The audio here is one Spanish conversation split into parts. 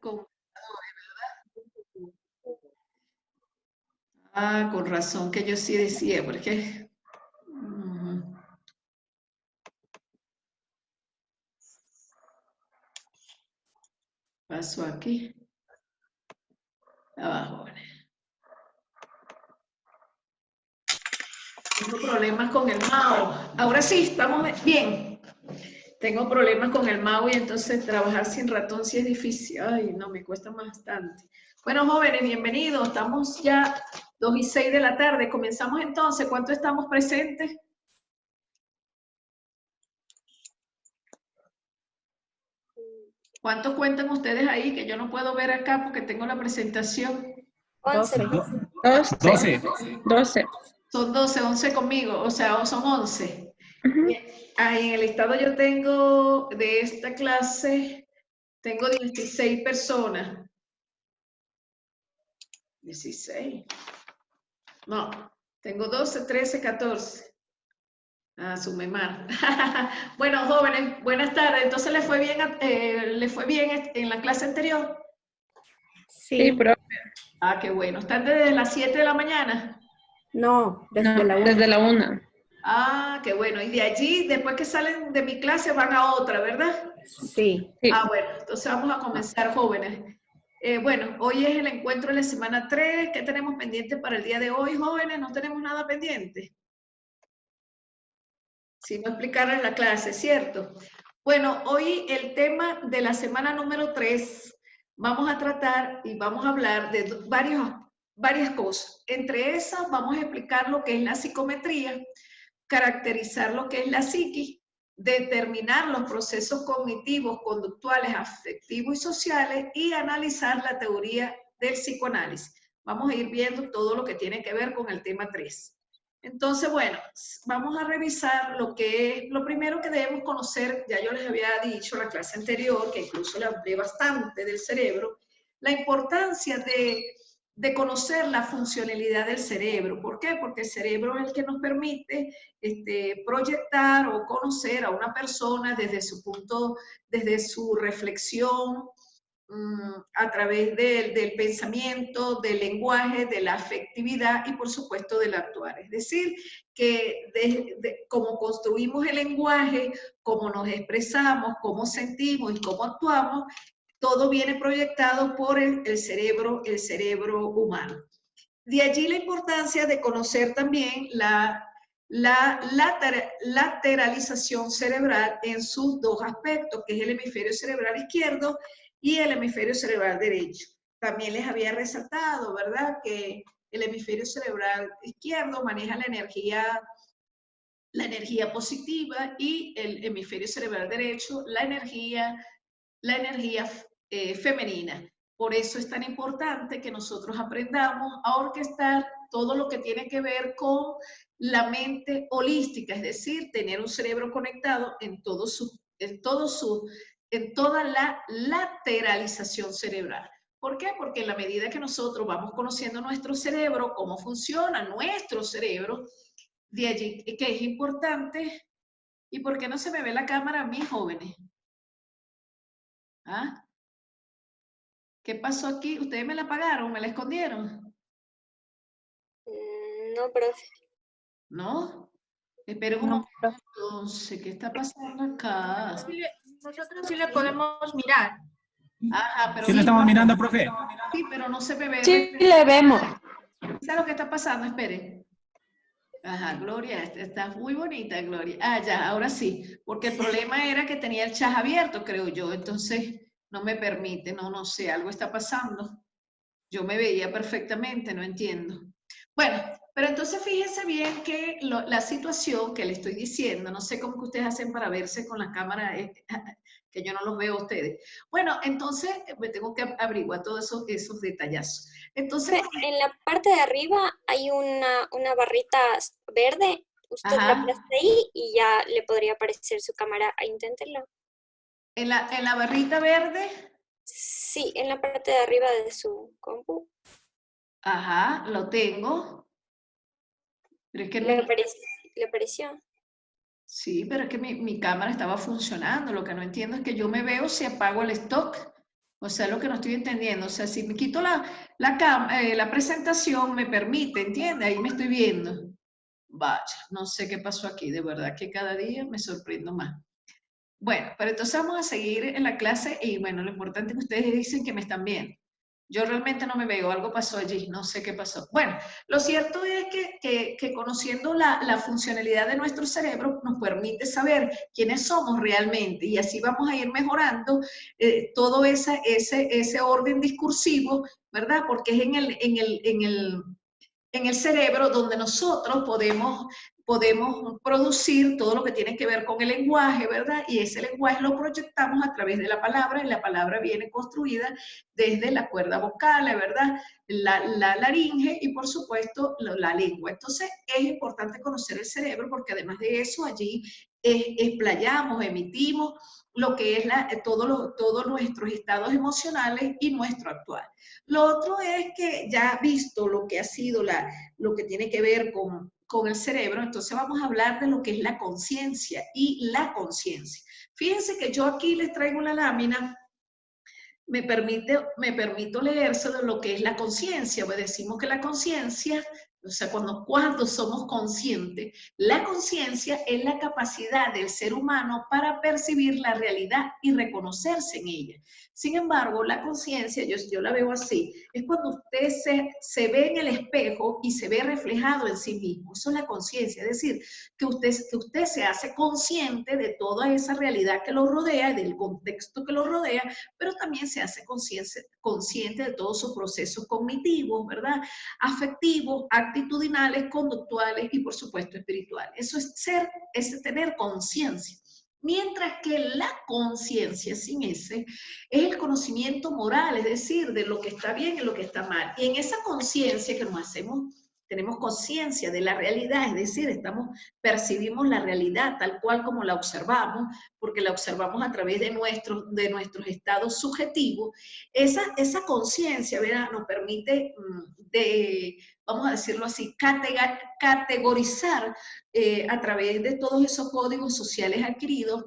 con... Ah, con razón que yo sí decía, porque... Paso aquí. Abajo. Tengo problemas con el mouse. Ahora sí, estamos bien. Tengo problemas con el mouse y entonces trabajar sin ratón sí es difícil. Ay, no, me cuesta bastante. Bueno, jóvenes, bienvenidos. Estamos ya 2:06 de la tarde. Comenzamos entonces. ¿Cuánto estamos presentes? ¿Cuántos cuentan ustedes ahí? Que yo no puedo ver acá porque tengo la presentación. 11. 12. Son 12, 11 conmigo, o sea, son 11. Bien. Ahí en el listado yo tengo de esta clase, tengo 16 personas. 16. No, tengo 12, 13, 14. Ah, sumé mal. Bueno, jóvenes, buenas tardes. Entonces, ¿les fue bien en la clase anterior? Sí, profe. Ah, qué bueno. ¿Están desde las 7 de la mañana? No, desde la 1. Desde la 1. Ah, qué bueno. Y de allí, después que salen de mi clase, van a otra, ¿verdad? Sí. Ah, bueno. Entonces vamos a comenzar, jóvenes. Bueno, hoy es el encuentro de la semana 3. ¿Qué tenemos pendiente para el día de hoy, jóvenes? No tenemos nada pendiente. Si no explicaron en la clase, ¿cierto? Bueno, hoy el tema de la semana número 3, vamos a tratar y vamos a hablar de varias cosas. Entre esas, vamos a explicar lo que es la psicometría, caracterizar lo que es la psiquis, determinar los procesos cognitivos, conductuales, afectivos y sociales y analizar la teoría del psicoanálisis. Vamos a ir viendo todo lo que tiene que ver con el tema 3. Entonces, bueno, vamos a revisar lo primero que debemos conocer. Ya yo les había dicho en la clase anterior, que incluso le hablé bastante del cerebro, la importancia de conocer la funcionalidad del cerebro. ¿Por qué? Porque el cerebro es el que nos permite proyectar o conocer a una persona desde su punto, desde su reflexión, a través del pensamiento, del lenguaje, de la afectividad y por supuesto del actuar. Es decir, que cómo construimos el lenguaje, cómo nos expresamos, cómo sentimos y cómo actuamos, todo viene proyectado por el cerebro humano. De allí la importancia de conocer también la lateralización cerebral en sus dos aspectos, que es el hemisferio cerebral izquierdo y el hemisferio cerebral derecho. También les había resaltado, ¿verdad?, que el hemisferio cerebral izquierdo maneja la energía positiva y el hemisferio cerebral derecho la energía femenina. Por eso es tan importante que nosotros aprendamos a orquestar todo lo que tiene que ver con la mente holística, es decir, tener un cerebro conectado en toda la lateralización cerebral. ¿Por qué? Porque en la medida que nosotros vamos conociendo nuestro cerebro, cómo funciona nuestro cerebro, de allí que es importante. ¿Y por qué no se me ve la cámara a mí, jóvenes? ¿Ah? ¿Qué pasó aquí? ¿Ustedes me la apagaron? ¿Me la escondieron? No, profe. ¿No? Espera un momento, entonces, ¿qué está pasando acá? Nosotros sí le podemos mirar. Ajá, pero Sí lo estamos mirando, profe. sí, pero no se me ve. Sí, le vemos. ¿Sabe lo que está pasando? Espere. Ajá, Gloria, está muy bonita, Gloria. Ah, ya, ahora sí, porque el problema era que tenía el chat abierto, creo yo, entonces no me permite, no sé, algo está pasando. Yo me veía perfectamente, no entiendo. Bueno, pero entonces fíjense bien que la situación que le estoy diciendo, no sé cómo que ustedes hacen para verse con la cámara, que yo no los veo a ustedes. Bueno, entonces me tengo que averiguar todos esos detallazos. Entonces, en la parte de arriba hay una barrita verde. Usted la aplasta ahí y ya le podría aparecer su cámara. Inténtelo. ¿En la barrita verde? Sí, en la parte de arriba de su compu. Ajá, lo tengo. Pero es que ¿Le apareció? Sí, pero es que mi cámara estaba funcionando. Lo que no entiendo es que yo me veo si apago el stock. O sea, lo que no estoy entendiendo. O sea, si me quito la presentación, me permite, ¿entiende? Ahí me estoy viendo. Vaya, no sé qué pasó aquí. De verdad que cada día me sorprendo más. Bueno, pero entonces vamos a seguir en la clase y bueno, lo importante es que ustedes dicen que me están viendo. Yo realmente no me veo, algo pasó allí, no sé qué pasó. Bueno, lo cierto es que conociendo la funcionalidad de nuestro cerebro nos permite saber quiénes somos realmente y así vamos a ir mejorando todo ese orden discursivo, ¿verdad? Porque es en el cerebro donde nosotros podemos producir todo lo que tiene que ver con el lenguaje, ¿verdad? Y ese lenguaje lo proyectamos a través de la palabra, y la palabra viene construida desde la cuerda vocal, ¿verdad? La laringe y, por supuesto, la lengua. Entonces, es importante conocer el cerebro porque, además de eso, allí explayamos, emitimos lo que es todos nuestros estados emocionales y nuestro actual. Lo otro es que ya visto lo que ha sido lo que tiene que ver con el cerebro, entonces vamos a hablar de lo que es la conciencia y la conciencia. Fíjense que yo aquí les traigo la lámina, me permito leerse de lo que es la conciencia, pues decimos que la conciencia, o sea, cuando somos conscientes, la conciencia es la capacidad del ser humano para percibir la realidad y reconocerse en ella. Sin embargo, la conciencia, yo la veo así, es cuando usted se ve en el espejo y se ve reflejado en sí mismo. Eso es la conciencia, es decir, que usted se hace consciente de toda esa realidad que lo rodea, del contexto que lo rodea, pero también se hace consciente de todos sus procesos cognitivos, ¿verdad? Afectivos, actitudinales, conductuales y, por supuesto, espirituales. Eso es tener conciencia. Mientras que la conciencia sin ese es el conocimiento moral, es decir, de lo que está bien y lo que está mal. Y en esa conciencia que nos hacemos, tenemos conciencia de la realidad, es decir, percibimos la realidad tal cual como la observamos, porque la observamos a través de nuestros estados subjetivos. Esa conciencia, ¿verdad?, nos permite, vamos a decirlo así, categorizar a través de todos esos códigos sociales adquiridos,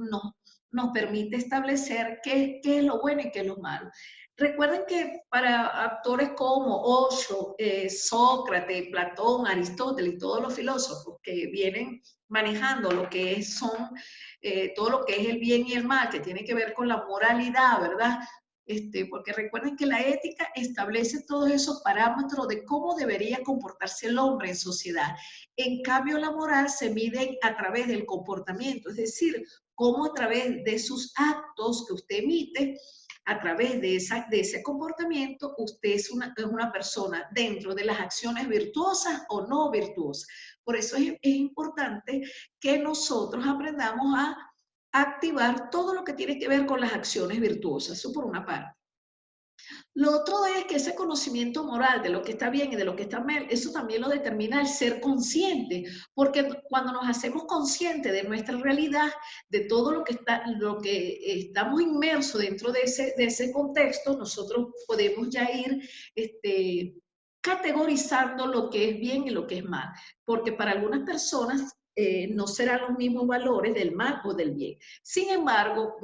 nos permite establecer qué es lo bueno y qué es lo malo. Recuerden que para autores como Osho, Sócrates, Platón, Aristóteles y todos los filósofos que vienen manejando lo que son todo lo que es el bien y el mal, que tiene que ver con la moralidad, ¿verdad? Porque recuerden que la ética establece todos esos parámetros de cómo debería comportarse el hombre en sociedad. En cambio, la moral se mide a través del comportamiento, es decir, cómo a través de sus actos que usted emite, a través de ese comportamiento, usted es una persona dentro de las acciones virtuosas o no virtuosas. Por eso es importante que nosotros aprendamos a activar todo lo que tiene que ver con las acciones virtuosas, eso por una parte. Lo otro es que ese conocimiento moral de lo que está bien y de lo que está mal, eso también lo determina el ser consciente, porque cuando nos hacemos conscientes de nuestra realidad, de todo lo que estamos inmersos dentro de ese contexto, nosotros podemos ya ir categorizando lo que es bien y lo que es mal, porque para algunas personas no serán los mismos valores del mal o del bien. Sin embargo,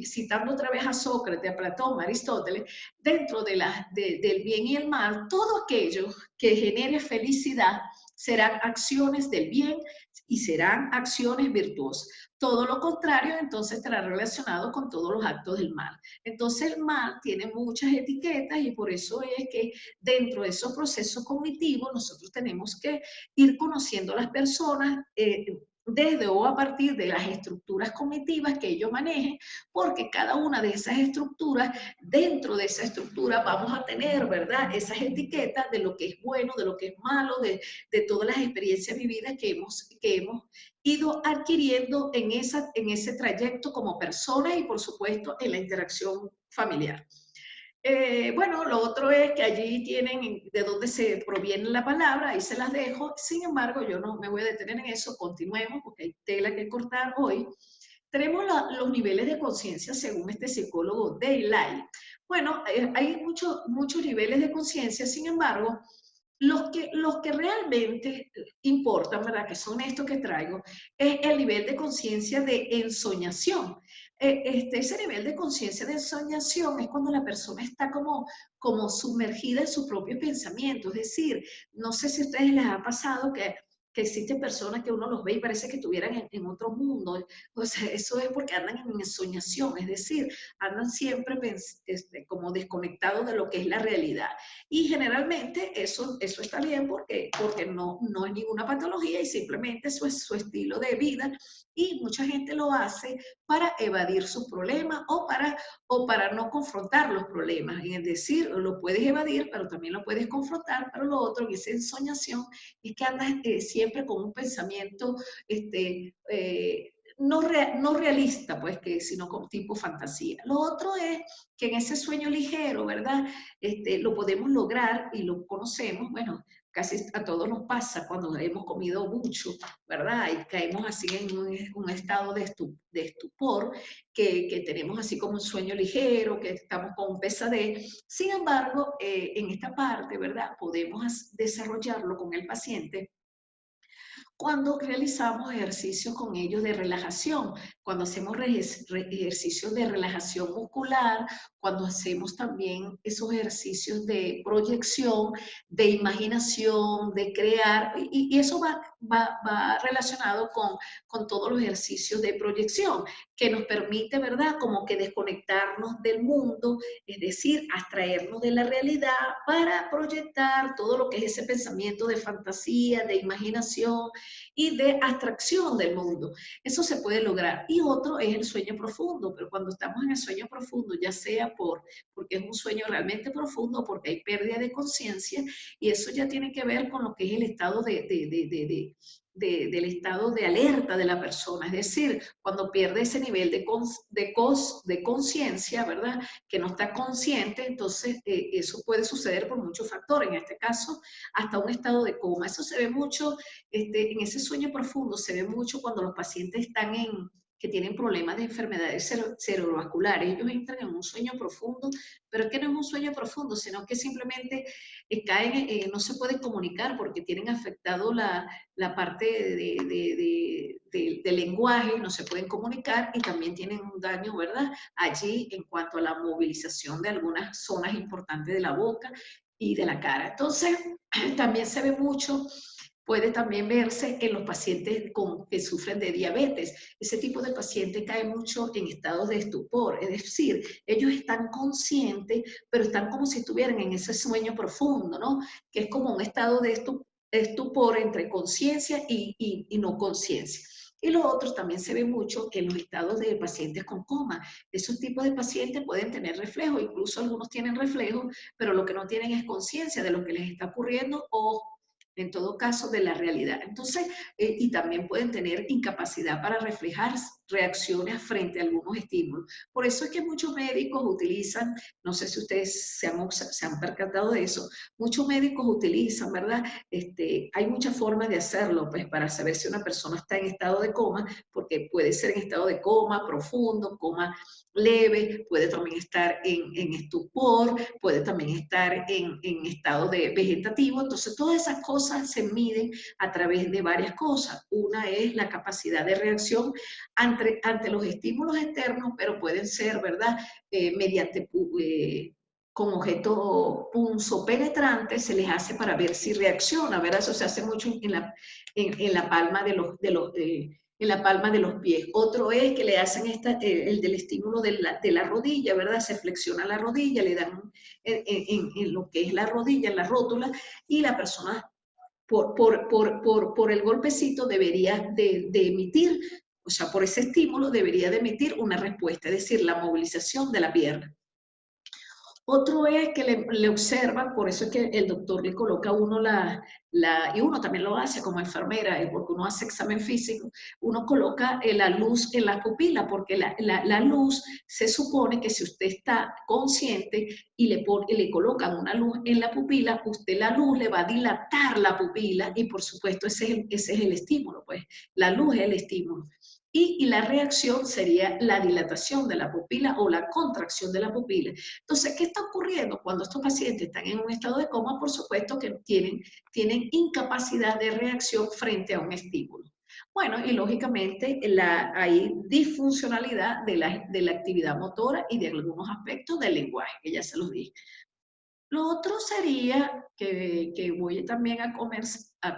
citando otra vez a Sócrates, a Platón, a Aristóteles, dentro del bien y el mal, todo aquello que genere felicidad serán acciones del bien y serán acciones virtuosas. Todo lo contrario, entonces, estará relacionado con todos los actos del mal. Entonces, el mal tiene muchas etiquetas y por eso es que dentro de esos procesos cognitivos nosotros tenemos que ir conociendo a las personas desde o a partir de las estructuras cognitivas que ellos manejen, porque cada una de esas estructuras, dentro de esa estructura vamos a tener, ¿verdad?, esas etiquetas de lo que es bueno, de lo que es malo, de todas las experiencias vividas que hemos ido adquiriendo en ese trayecto como personas y, por supuesto, en la interacción familiar. Bueno, lo otro es que allí tienen de dónde se proviene la palabra, ahí se las dejo. Sin embargo, yo no me voy a detener en eso, continuemos porque hay tela que cortar hoy. Tenemos los niveles de conciencia según este psicólogo Daylight. Bueno, hay muchos niveles de conciencia, sin embargo, los que realmente importan, ¿verdad?, que son estos que traigo, es el nivel de conciencia de ensoñación. ese nivel de conciencia de ensoñación es cuando la persona está como sumergida en sus propios pensamientos. Es decir, no sé si a ustedes les ha pasado que existen personas que uno los ve y parece que estuvieran en otro mundo. O sea, eso es porque andan en ensoñación, es decir, andan siempre como desconectados de lo que es la realidad. Y generalmente eso está bien porque no es ninguna patología y simplemente eso es su estilo de vida, y mucha gente lo hace para evadir sus problemas o para no confrontar los problemas. Es decir, lo puedes evadir, pero también lo puedes confrontar, pero lo otro, que es ensoñación, es que andas siempre con un pensamiento no realista, pues, sino con tipo fantasía. Lo otro es que en ese sueño ligero, ¿verdad? Lo podemos lograr y lo conocemos, bueno, casi a todos nos pasa cuando hemos comido mucho, ¿verdad? Y caemos así en un estado de estupor, que tenemos así como un sueño ligero, que estamos con pesadez. Sin embargo, en esta parte, ¿verdad? Podemos desarrollarlo con el paciente cuando realizamos ejercicios con ellos de relajación, cuando hacemos ejercicios de relajación muscular, cuando hacemos también esos ejercicios de proyección, de imaginación, de crear, y eso va relacionado con todos los ejercicios de proyección, que nos permite, ¿verdad?, como que desconectarnos del mundo, es decir, abstraernos de la realidad para proyectar todo lo que es ese pensamiento de fantasía, de imaginación y de abstracción del mundo. Eso se puede lograr. Y otro es el sueño profundo, pero cuando estamos en el sueño profundo, ya sea porque es un sueño realmente profundo, porque hay pérdida de conciencia, y eso ya tiene que ver con lo que es el estado del estado de alerta de la persona, es decir, cuando pierde ese nivel de conciencia, ¿verdad?, que no está consciente, entonces eso puede suceder por muchos factores, en este caso hasta un estado de coma. Eso se ve mucho, en ese sueño profundo se ve mucho cuando los pacientes que tienen problemas de enfermedades cerebrovasculares. Ellos entran en un sueño profundo, pero es que no es un sueño profundo, sino que simplemente caen, no se pueden comunicar porque tienen afectado la parte del lenguaje, no se pueden comunicar, y también tienen un daño, ¿verdad?, allí en cuanto a la movilización de algunas zonas importantes de la boca y de la cara. Entonces, también se ve mucho. Puede también verse en los pacientes que sufren de diabetes. Ese tipo de paciente cae mucho en estados de estupor, es decir, ellos están conscientes, pero están como si estuvieran en ese sueño profundo, ¿no?, que es como un estado de estupor entre conciencia y no conciencia. Y lo otro también se ve mucho en los estados de pacientes con coma. Esos tipos de pacientes pueden tener reflejo, incluso algunos tienen reflejo, pero lo que no tienen es conciencia de lo que les está ocurriendo o, en todo caso, de la realidad. Entonces, y también pueden tener incapacidad para reflejar reacciones frente a algunos estímulos. Por eso es que muchos médicos utilizan, no sé si ustedes se han percatado de eso, muchos médicos utilizan, ¿verdad? Hay muchas formas de hacerlo, pues, para saber si una persona está en estado de coma, porque puede ser en estado de coma profundo, coma leve, puede también estar en estupor, puede también estar en estado de vegetativo. Entonces, todas esas cosas se miden a través de varias cosas. Una es la capacidad de reacción ante los estímulos externos, pero pueden ser, ¿verdad?, mediante con objeto punzopenetrante, se les hace para ver si reacciona, ¿verdad? Eso se hace mucho en la palma en la palma de los pies. Otro es que le hacen el del estímulo de la rodilla, ¿verdad? Se flexiona la rodilla, le dan en lo que es la rodilla, en la rótula, y la persona por el golpecito debería de emitir, o sea, por ese estímulo debería de emitir una respuesta, es decir, la movilización de la pierna. Otro es que le observan, por eso es que el doctor le coloca a uno y uno también lo hace como enfermera, porque uno hace examen físico, uno coloca la luz en la pupila, porque la luz se supone que si usted está consciente y le colocan una luz en la pupila, usted la luz le va a dilatar la pupila, y por supuesto ese es el estímulo, pues la luz es el estímulo. Y la reacción sería la dilatación de la pupila o la contracción de la pupila. Entonces, ¿qué está ocurriendo cuando estos pacientes están en un estado de coma? Por supuesto que tienen incapacidad de reacción frente a un estímulo. Bueno, y lógicamente hay disfuncionalidad de la actividad motora y de algunos aspectos del lenguaje, que ya se los dije. Lo otro sería, que voy también a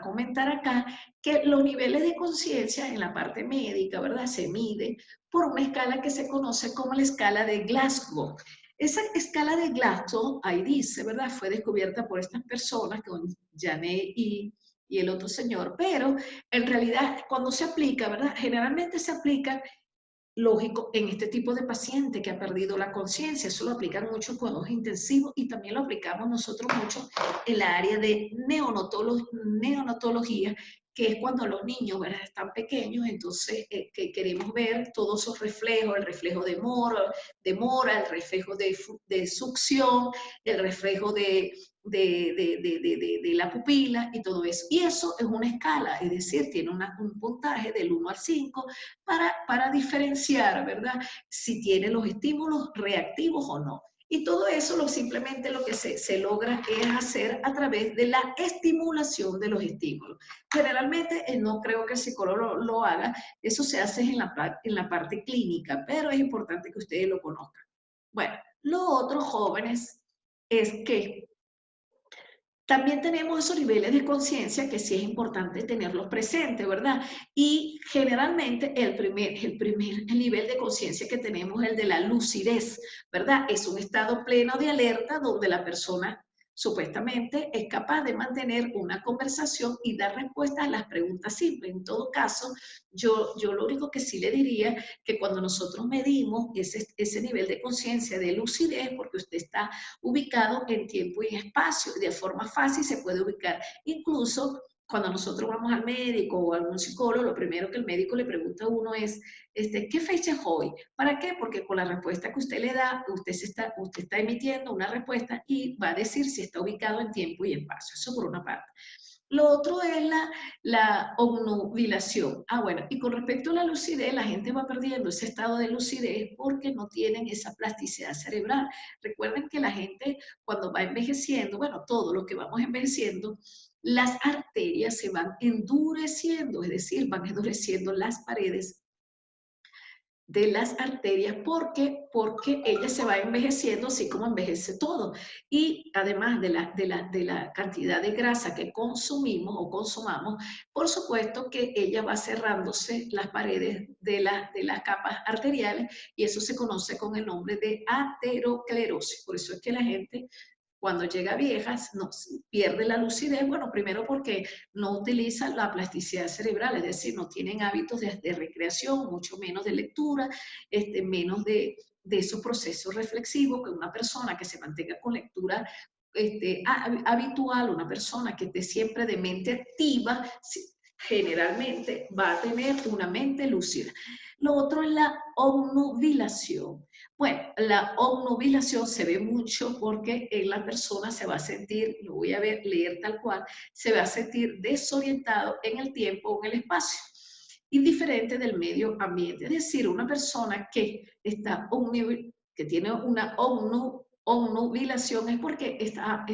comentar acá, que los niveles de conciencia en la parte médica, ¿verdad? Se mide por una escala que se conoce como la escala de Glasgow. Esa escala de Glasgow, ahí dice, ¿verdad? Fue descubierta por estas personas, con Janet y el otro señor, pero en realidad cuando se aplica, ¿verdad? Generalmente se aplica, lógico, en este tipo de paciente que ha perdido la conciencia. Eso lo aplican mucho en cuidados intensivos y también lo aplicamos nosotros mucho en la área de neonatología, que es cuando los niños, ¿verdad?, están pequeños, entonces que queremos ver todos esos reflejos, el reflejo de mora, el reflejo de succión, el reflejo de la pupila y todo eso. Y eso es una escala, es decir, tiene un puntaje del 1 al 5 para diferenciar, ¿verdad?, si tiene los estímulos reactivos o no. Y todo eso simplemente lo que se logra es hacer a través de la estimulación de los estímulos. Generalmente, no creo que el psicólogo lo haga, eso se hace en la parte clínica, pero es importante que ustedes lo conozcan. Bueno, lo otro, jóvenes, es que también tenemos esos niveles de conciencia que sí es importante tenerlos presentes, ¿verdad? Y generalmente el nivel de conciencia que tenemos es el de la lucidez, ¿verdad? Es un estado pleno de alerta donde la persona supuestamente es capaz de mantener una conversación y dar respuestas a las preguntas simples. En todo caso, yo lo único que sí le diría que cuando nosotros medimos ese nivel de conciencia de lucidez, porque usted está ubicado en tiempo y espacio, de forma fácil se puede ubicar. Incluso cuando nosotros vamos al médico o a algún psicólogo, lo primero que el médico le pregunta a uno es, ¿qué fecha es hoy? ¿Para qué? Porque con la respuesta que usted le da, usted está emitiendo una respuesta y va a decir si está ubicado en tiempo y espacio. Eso por una parte. Lo otro es la obnubilación. Bueno, y con respecto a la lucidez, la gente va perdiendo ese estado de lucidez porque no tienen esa plasticidad cerebral. Recuerden que la gente cuando va envejeciendo, bueno, todo lo que vamos envejeciendo, las arterias se van endureciendo, es decir, van endureciendo las paredes de las arterias porque ella se va envejeciendo así como envejece todo. Y además de la cantidad de grasa que consumimos o consumamos, por supuesto que ella va cerrándose las paredes de las capas arteriales y eso se conoce con el nombre de aterosclerosis. Por eso es que la gente cuando llega vieja no, pierde la lucidez, bueno, primero porque no utiliza la plasticidad cerebral, es decir, no tienen hábitos de recreación, mucho menos de lectura, menos de esos procesos reflexivos que una persona que se mantenga con lectura habitual, una persona que esté siempre de mente activa, generalmente va a tener una mente lúcida. Lo otro es la obnubilación. Bueno, la obnubilación se ve mucho porque en la persona se va a sentir, lo voy a leer tal cual, se va a sentir desorientado en el tiempo o en el espacio, indiferente del medio ambiente. Es decir, una persona que tiene una obnubilación es porque está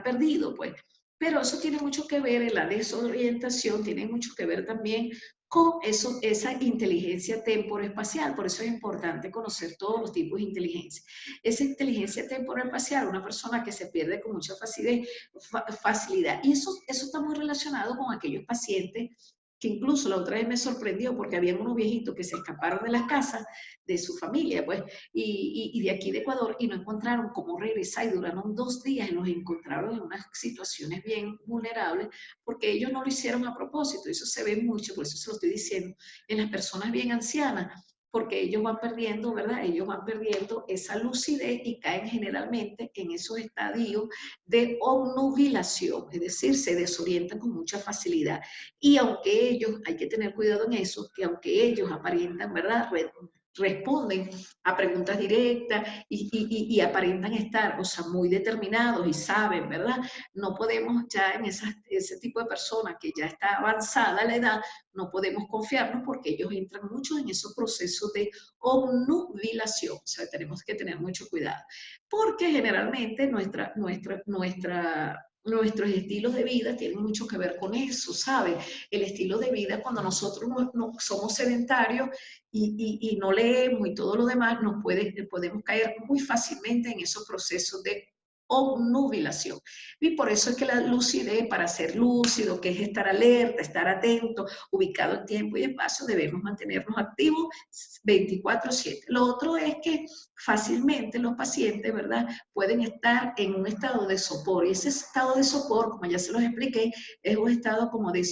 perdido, pues. Pero eso tiene mucho que ver en la desorientación, tiene mucho que ver también con esa inteligencia temporoespacial. Por eso es importante conocer todos los tipos de inteligencia. Esa inteligencia temporoespacial, una persona que se pierde con mucha facilidad. Y eso está muy relacionado con aquellos pacientes que incluso la otra vez me sorprendió porque había unos viejitos que se escaparon de las casas de su familia, pues, y de aquí de Ecuador, y no encontraron cómo regresar, y duraron 2 días y los encontraron en unas situaciones bien vulnerables, porque ellos no lo hicieron a propósito. Eso se ve mucho, por eso se lo estoy diciendo, en las personas bien ancianas, porque ellos van perdiendo, ¿verdad? Ellos van perdiendo esa lucidez y caen generalmente en esos estadios de obnubilación, es decir, se desorientan con mucha facilidad. Y aunque ellos, hay que tener cuidado en eso, que aunque ellos aparentan, ¿verdad?, responden a preguntas directas y aparentan estar, o sea, muy determinados y saben, ¿verdad? No podemos ya en ese tipo de personas que ya está avanzada la edad, no podemos confiarnos porque ellos entran mucho en esos procesos de obnubilación. O sea, tenemos que tener mucho cuidado. Porque generalmente nuestra nuestros estilos de vida tienen mucho que ver con eso, ¿sabes? El estilo de vida, cuando nosotros no somos sedentarios y no leemos y todo lo demás, podemos caer muy fácilmente en esos procesos de obnubilación. Y por eso es que la lucidez, para ser lúcido, que es estar alerta, estar atento, ubicado en tiempo y espacio, debemos mantenernos activos 24/7. Lo otro es que fácilmente los pacientes, ¿verdad?, pueden estar en un estado de sopor. Y ese estado de sopor, como ya se los expliqué, es un estado como de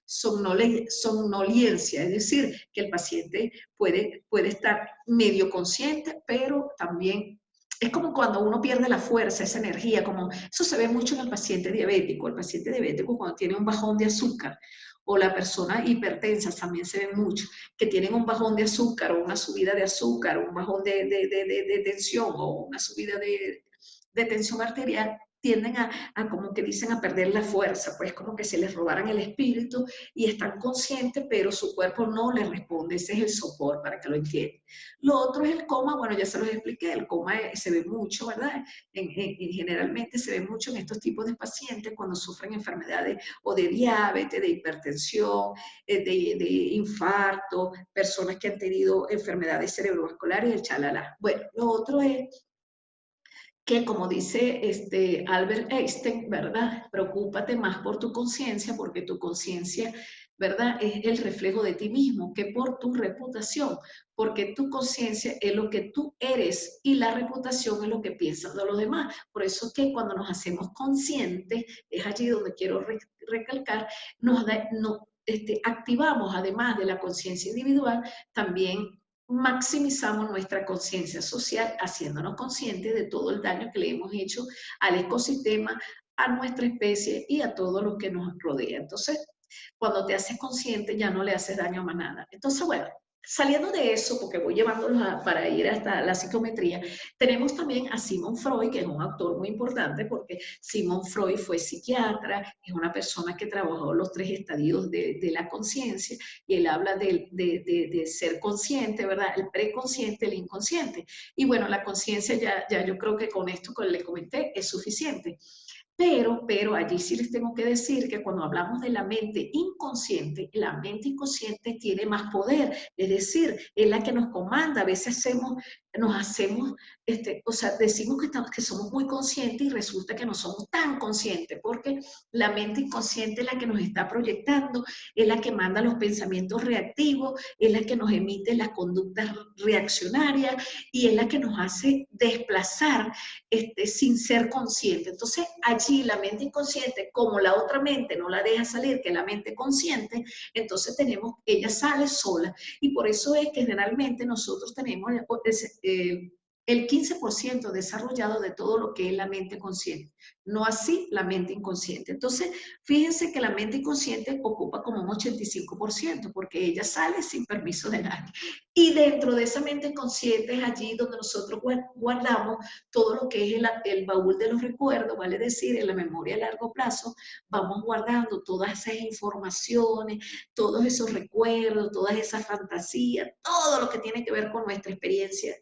somnolencia, es decir, que el paciente puede estar medio consciente, pero también es como cuando uno pierde la fuerza, esa energía, como eso se ve mucho en el paciente diabético. El paciente diabético cuando tiene un bajón de azúcar, o la persona hipertensa también se ve mucho, que tienen un bajón de azúcar o una subida de azúcar, o un bajón de tensión o una subida de tensión arterial, tienden a como que dicen a perder la fuerza, pues como que se les robaran el espíritu y están conscientes, pero su cuerpo no les responde. Ese es el sopor, para que lo entiendan. Lo otro es el coma. Bueno, ya se los expliqué, el coma se ve mucho, ¿verdad? Generalmente se ve mucho en estos tipos de pacientes cuando sufren enfermedades o de diabetes, de hipertensión, de infarto, personas que han tenido enfermedades cerebrovasculares, el chalala. Bueno, lo otro es que, como dice Albert Einstein, ¿verdad? Preocúpate más por tu conciencia, porque tu conciencia, ¿verdad?, es el reflejo de ti mismo, que por tu reputación, porque tu conciencia es lo que tú eres y la reputación es lo que piensan de los demás. Por eso es que cuando nos hacemos conscientes, es allí donde quiero recalcar, activamos, además de la conciencia individual, también maximizamos nuestra conciencia social, haciéndonos conscientes de todo el daño que le hemos hecho al ecosistema, a nuestra especie y a todo lo que nos rodea. Entonces, cuando te haces consciente, ya no le haces daño a más nada. Entonces, bueno, saliendo de eso, porque voy llevándolos para ir hasta la psicometría, tenemos también a Sigmund Freud, que es un autor muy importante, porque Sigmund Freud fue psiquiatra, es una persona que trabajó los 3 estadios de la conciencia, y él habla de ser consciente, ¿verdad? El preconsciente, el inconsciente. Y bueno, la conciencia ya yo creo que con esto que les comenté es suficiente. Pero allí sí les tengo que decir que cuando hablamos de la mente inconsciente tiene más poder, es decir, es la que nos comanda. A veces decimos que somos muy conscientes y resulta que no somos tan conscientes, porque la mente inconsciente es la que nos está proyectando, es la que manda los pensamientos reactivos, es la que nos emite las conductas reaccionarias y es la que nos hace desplazar sin ser consciente. Entonces, allí la mente inconsciente, como la otra mente no la deja salir, que es la mente consciente, entonces ella sale sola. Y por eso es que generalmente nosotros tenemos el 15% desarrollado de todo lo que es la mente consciente, no así la mente inconsciente. Entonces, fíjense que la mente inconsciente ocupa como un 85%, porque ella sale sin permiso de nadie. Y dentro de esa mente inconsciente es allí donde nosotros guardamos todo lo que es el baúl de los recuerdos, vale decir, en la memoria a largo plazo, vamos guardando todas esas informaciones, todos esos recuerdos, todas esas fantasías, todo lo que tiene que ver con nuestra experiencia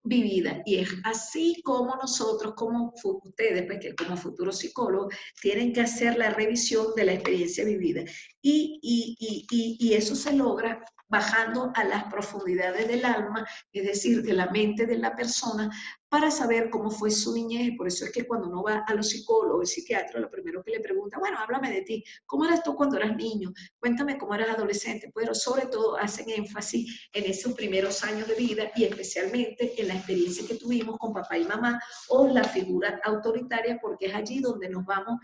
vivida. Y es así como nosotros, como ustedes, pues, que como futuros psicólogos, tienen que hacer la revisión de la experiencia vivida. Y eso se logra bajando a las profundidades del alma, es decir, de la mente de la persona, para saber cómo fue su niñez. Por eso es que cuando uno va a los psicólogos, el psiquiatra, lo primero que le pregunta, bueno, háblame de ti, ¿cómo eras tú cuando eras niño? Cuéntame cómo eras adolescente. Pero sobre todo hacen énfasis en esos primeros años de vida y especialmente en la experiencia que tuvimos con papá y mamá o la figura autoritaria, porque es allí donde nos vamos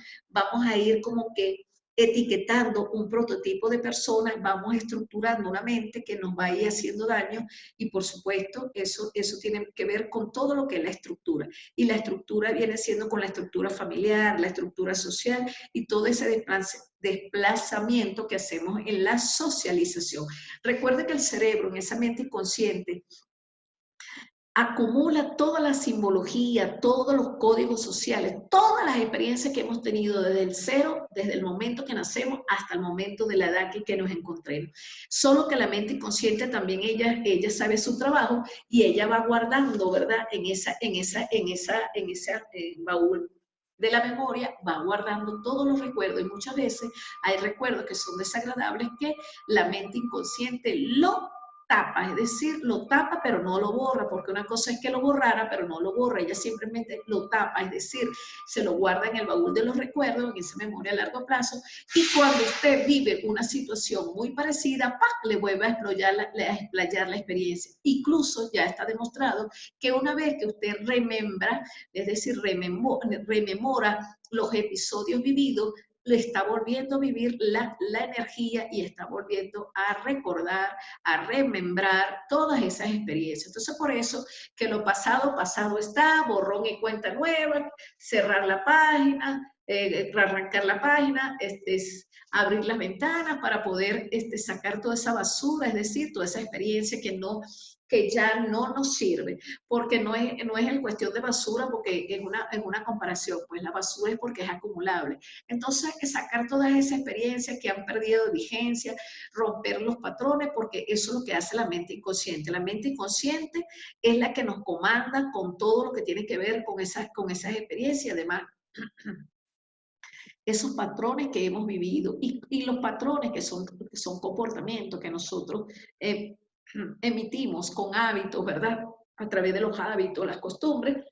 a ir como que etiquetando un prototipo de persona, vamos estructurando una mente que nos va a ir haciendo daño. Y por supuesto eso tiene que ver con todo lo que es la estructura, y la estructura viene siendo con la estructura familiar, la estructura social y todo ese desplazamiento que hacemos en la socialización. Recuerde que el cerebro, en esa mente inconsciente, acumula toda la simbología, todos los códigos sociales, todas las experiencias que hemos tenido desde el cero, desde el momento que nacemos hasta el momento de la edad que nos encontremos. Solo que la mente inconsciente también ella sabe su trabajo y ella va guardando, ¿verdad?, en esa baúl de la memoria va guardando todos los recuerdos y muchas veces hay recuerdos que son desagradables que la mente inconsciente lo tapa, es decir, lo tapa pero no lo borra, porque una cosa es que lo borrara pero no lo borra, ella simplemente lo tapa, es decir, se lo guarda en el baúl de los recuerdos, en esa memoria a largo plazo, y cuando usted vive una situación muy parecida, ¡pam!, le vuelve a explayar la experiencia. Incluso ya está demostrado que una vez que usted remembra, es decir, rememora los episodios vividos, le está volviendo a vivir la energía y está volviendo a recordar, a remembrar todas esas experiencias. Entonces, por eso que lo pasado, pasado está, borrón y cuenta nueva, cerrar la página, arrancar la página, abrir las ventanas para poder sacar toda esa basura, es decir, toda esa experiencia que ya no nos sirve, porque no es en cuestión de basura, porque es una comparación, pues la basura es porque es acumulable. Entonces, sacar todas esas experiencias que han perdido vigencia, romper los patrones, porque eso es lo que hace la mente inconsciente. La mente inconsciente es la que nos comanda con todo lo que tiene que ver con esas experiencias, además, esos patrones que hemos vivido y los patrones que son comportamientos que nosotros emitimos con hábitos, ¿verdad? A través de los hábitos, las costumbres,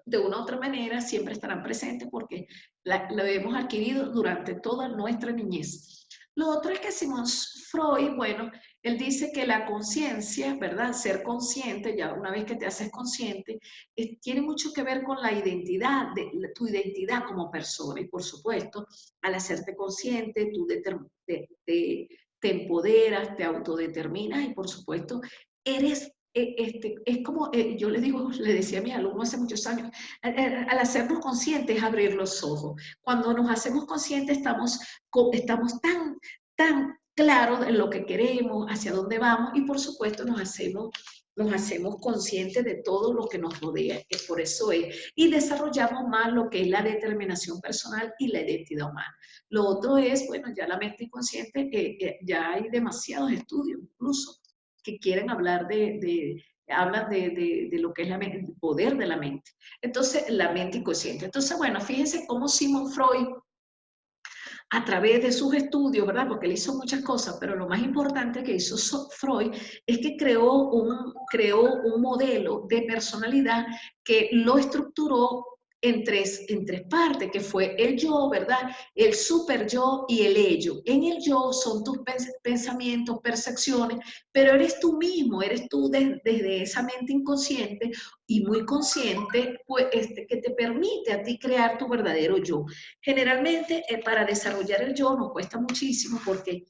de una u otra manera siempre estarán presentes porque lo hemos adquirido durante toda nuestra niñez. Lo otro es que Sigmund Freud, bueno, él dice que la conciencia, ¿verdad? Ser consciente, ya una vez que te haces consciente, tiene mucho que ver con la identidad, tu identidad como persona. Y por supuesto, al hacerte consciente, tú te empoderas, te autodeterminas y por supuesto, eres... es como yo le decía a mis alumnos hace muchos años, al hacernos conscientes es abrir los ojos. Cuando nos hacemos conscientes estamos tan claros de lo que queremos, hacia dónde vamos y por supuesto nos hacemos conscientes de todo lo que nos rodea, que por eso es, y desarrollamos más lo que es la determinación personal y la identidad humana. Lo otro es, bueno, ya la mente inconsciente, ya hay demasiados estudios incluso que quieren hablar hablan de lo que es el poder de la mente. Entonces, la mente inconsciente. Entonces, bueno, fíjense cómo Sigmund Freud, a través de sus estudios, ¿verdad? Porque él hizo muchas cosas, pero lo más importante que hizo Freud es que creó un modelo de personalidad que lo estructuró en tres partes, que fue el yo, ¿verdad? El super yo y el ello. En el yo son tus pensamientos, percepciones, pero eres tú mismo, eres tú desde esa mente inconsciente y muy consciente, pues, que te permite a ti crear tu verdadero yo. Generalmente, para desarrollar el yo nos cuesta muchísimo porque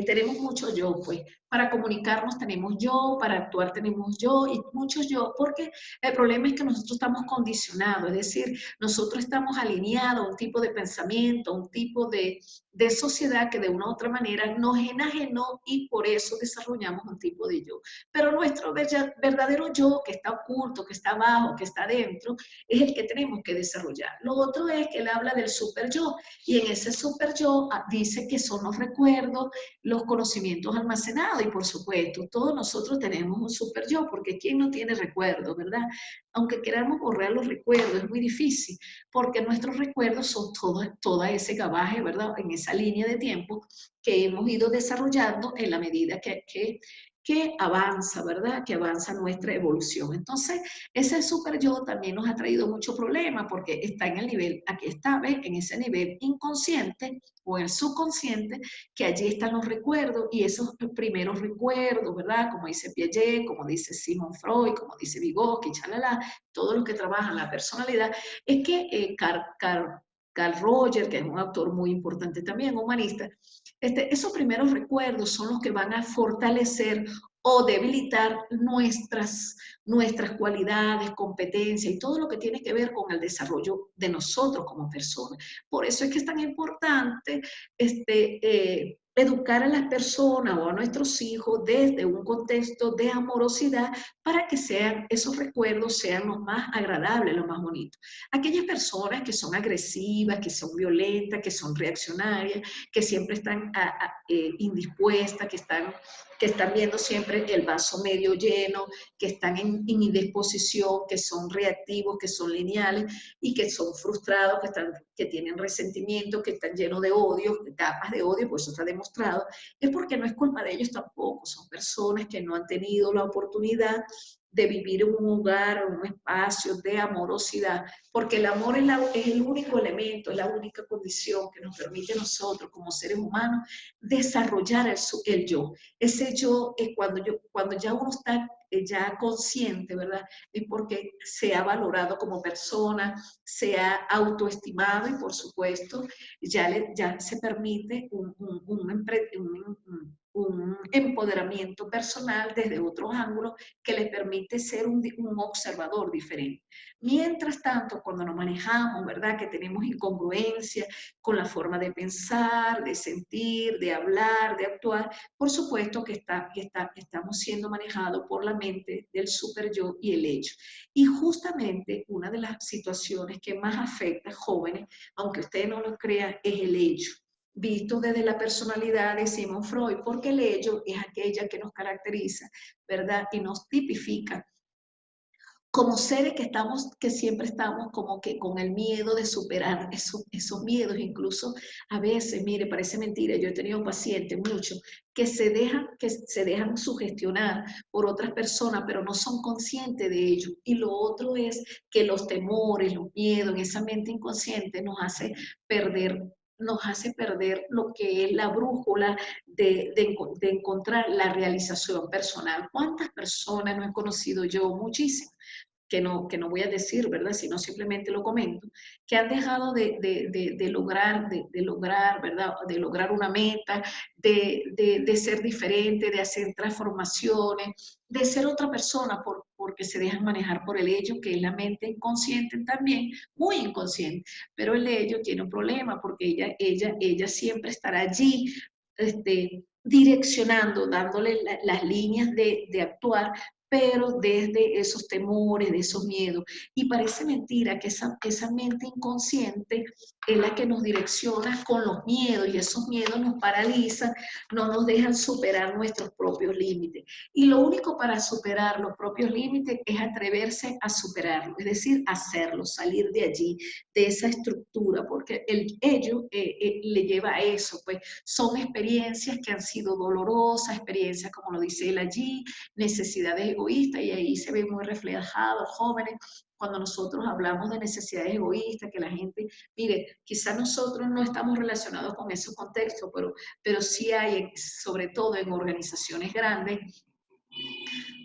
tenemos mucho yo, pues. Para comunicarnos tenemos yo, para actuar tenemos yo y muchos yo, porque el problema es que nosotros estamos condicionados, es decir, nosotros estamos alineados a un tipo de pensamiento, a un tipo de sociedad que de una u otra manera nos enajenó y por eso desarrollamos un tipo de yo. Pero nuestro verdadero yo, que está oculto, que está abajo, que está adentro, es el que tenemos que desarrollar. Lo otro es que él habla del super yo, y en ese super yo dice que son los recuerdos, los conocimientos almacenados, y por supuesto, todos nosotros tenemos un super yo, porque ¿quién no tiene recuerdos, verdad? Aunque queramos borrar los recuerdos, es muy difícil, porque nuestros recuerdos son todo ese gabaje, ¿verdad? En esa línea de tiempo que hemos ido desarrollando en la medida que avanza, ¿verdad? Que avanza nuestra evolución. Entonces, ese super yo también nos ha traído mucho problema porque está en el nivel, aquí está, ¿ves? En ese nivel inconsciente o el subconsciente, que allí están los recuerdos y esos primeros recuerdos, ¿verdad? Como dice Piaget, como dice Sigmund Freud, como dice Vygotsky, chalala, todos los que trabajan la personalidad, es que Carl Rogers, que es un autor muy importante también, humanista, esos primeros recuerdos son los que van a fortalecer o debilitar nuestras cualidades, competencias y todo lo que tiene que ver con el desarrollo de nosotros como personas. Por eso es que es tan importante educar a las personas o a nuestros hijos desde un contexto de amorosidad para que esos recuerdos sean los más agradables, los más bonitos. Aquellas personas que son agresivas, que son violentas, que son reaccionarias, que siempre están indispuestas, que están viendo siempre el vaso medio lleno, que están en en indisposición, que son reactivos, que son lineales y que son frustrados, que tienen resentimiento, que están llenos de odio, de capas de odio, pues eso está demostrado, es porque no es culpa de ellos tampoco, son personas que no han tenido la oportunidad de vivir en un hogar, en un espacio de amorosidad, porque el amor es el único elemento, es la única condición que nos permite a nosotros como seres humanos desarrollar el yo. Ese yo es cuando ya uno está ya consciente, ¿verdad? Es porque se ha valorado como persona, se ha autoestimado y por supuesto ya se permite un empoderamiento personal desde otros ángulos que le permite ser un observador diferente. Mientras tanto, cuando nos manejamos, ¿verdad? Que tenemos incongruencia con la forma de pensar, de sentir, de hablar, de actuar, por supuesto que estamos siendo manejados por la mente del super yo y el ello. Y justamente una de las situaciones que más afecta a jóvenes, aunque ustedes no lo crean, es el ello. Visto desde la personalidad de Sigmund Freud, porque el ello es aquella que nos caracteriza, ¿verdad? Y nos tipifica como seres que siempre estamos como que con el miedo de superar esos miedos, incluso a veces, mire, parece mentira, yo he tenido pacientes, muchos, que se dejan sugestionar por otras personas, pero no son conscientes de ello. Y lo otro es que los temores, los miedos, en esa mente inconsciente nos hace perder lo que es la brújula de encontrar la realización personal. ¿Cuántas personas no he conocido yo? Muchísimas. Que no voy a decir, ¿verdad? Sino simplemente lo comento, que han dejado de lograr, ¿verdad? De lograr una meta, de ser diferente, de hacer transformaciones, de ser otra persona porque se dejan manejar por el ello, que es la mente inconsciente también, muy inconsciente, pero el ello tiene un problema porque ella siempre estará allí, direccionando, dándole las líneas de actuar, pero desde esos temores, de esos miedos. Y parece mentira que esa mente inconsciente es la que nos direcciona con los miedos y esos miedos nos paralizan, no nos dejan superar nuestros propios límites. Y lo único para superar los propios límites es atreverse a superarlo, es decir, hacerlo, salir de allí, de esa estructura, porque ello le lleva a eso, pues son experiencias que han sido dolorosas, experiencias, como lo dice él allí, necesidades egoístas, y ahí se ve muy reflejado, jóvenes, cuando nosotros hablamos de necesidades egoístas, que la gente, mire, quizás nosotros no estamos relacionados con esos contextos, pero sí hay, sobre todo en organizaciones grandes,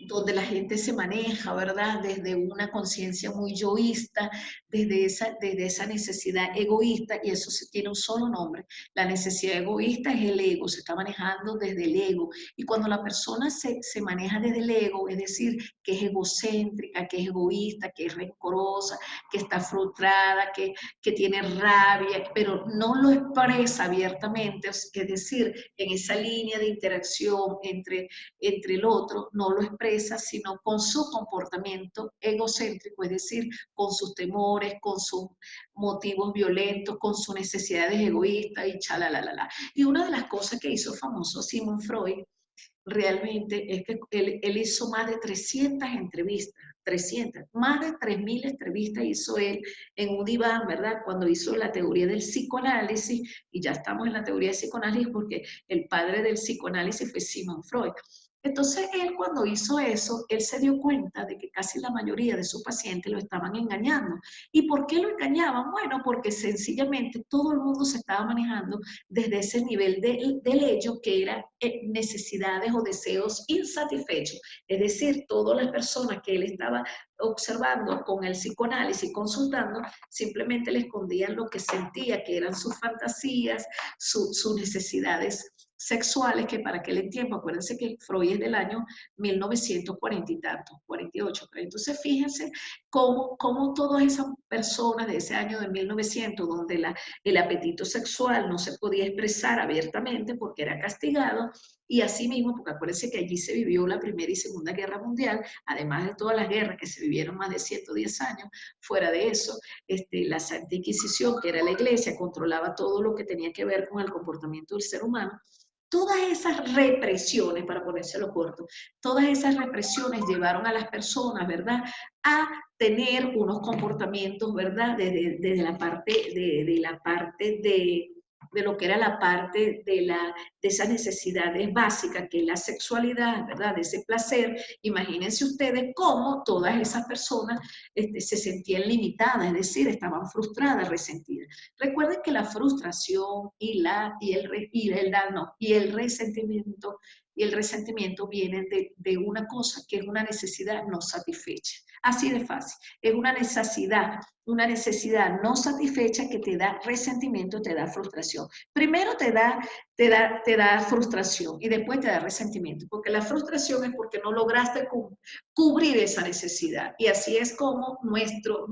donde la gente se maneja, ¿verdad? Desde una conciencia muy yoísta, desde esa necesidad egoísta, y eso tiene un solo nombre. La necesidad egoísta es el ego, se está manejando desde el ego. Y cuando la persona se maneja desde el ego, es decir, que es egocéntrica, que es egoísta, que es rencorosa, que está frustrada, que tiene rabia, pero no lo expresa abiertamente, es decir, en esa línea de interacción entre el otro, no lo expresa, sino con su comportamiento egocéntrico, es decir, con sus temores, con sus motivos violentos, con sus necesidades egoístas y chalalalala. Y una de las cosas que hizo famoso Sigmund Freud realmente es que él hizo más de 300 entrevistas, 300, más de 3.000 entrevistas hizo él en un diván, ¿verdad? Cuando hizo la teoría del psicoanálisis, y ya estamos en la teoría del psicoanálisis porque el padre del psicoanálisis fue Sigmund Freud. Entonces él cuando hizo eso, él se dio cuenta de que casi la mayoría de sus pacientes lo estaban engañando. ¿Y por qué lo engañaban? Bueno, porque sencillamente todo el mundo se estaba manejando desde ese nivel del hecho que eran necesidades o deseos insatisfechos. Es decir, todas las personas que él estaba observando con el psicoanálisis, consultando, simplemente le escondían lo que sentía, que eran sus fantasías, sus necesidades sexuales, que para aquel tiempo, acuérdense que Freud es del año 1940 y tanto, 48. Entonces fíjense cómo todas esas personas de ese año de 1900, donde el apetito sexual no se podía expresar abiertamente porque era castigado, y así mismo, porque acuérdense que allí se vivió la Primera y Segunda Guerra Mundial, además de todas las guerras que se vivieron más de 110 años, fuera de eso, la Santa Inquisición, que era la iglesia, controlaba todo lo que tenía que ver con el comportamiento del ser humano. Todas esas represiones, para ponérselo corto, todas esas represiones llevaron a las personas, ¿verdad?, a tener unos comportamientos, ¿verdad?, desde la parte de lo que era la parte de esas necesidades básicas, que es la sexualidad, ¿verdad?, de ese placer. Imagínense ustedes cómo todas esas personas se sentían limitadas, es decir, estaban frustradas, resentidas. Recuerden que la frustración y el resentimiento vienen de una cosa que es una necesidad no satisfecha. Así de fácil. Es una necesidad no satisfecha que te da resentimiento, te da frustración. Primero te da frustración y después te da resentimiento, porque la frustración es porque no lograste cubrir esa necesidad. Y así es como nuestro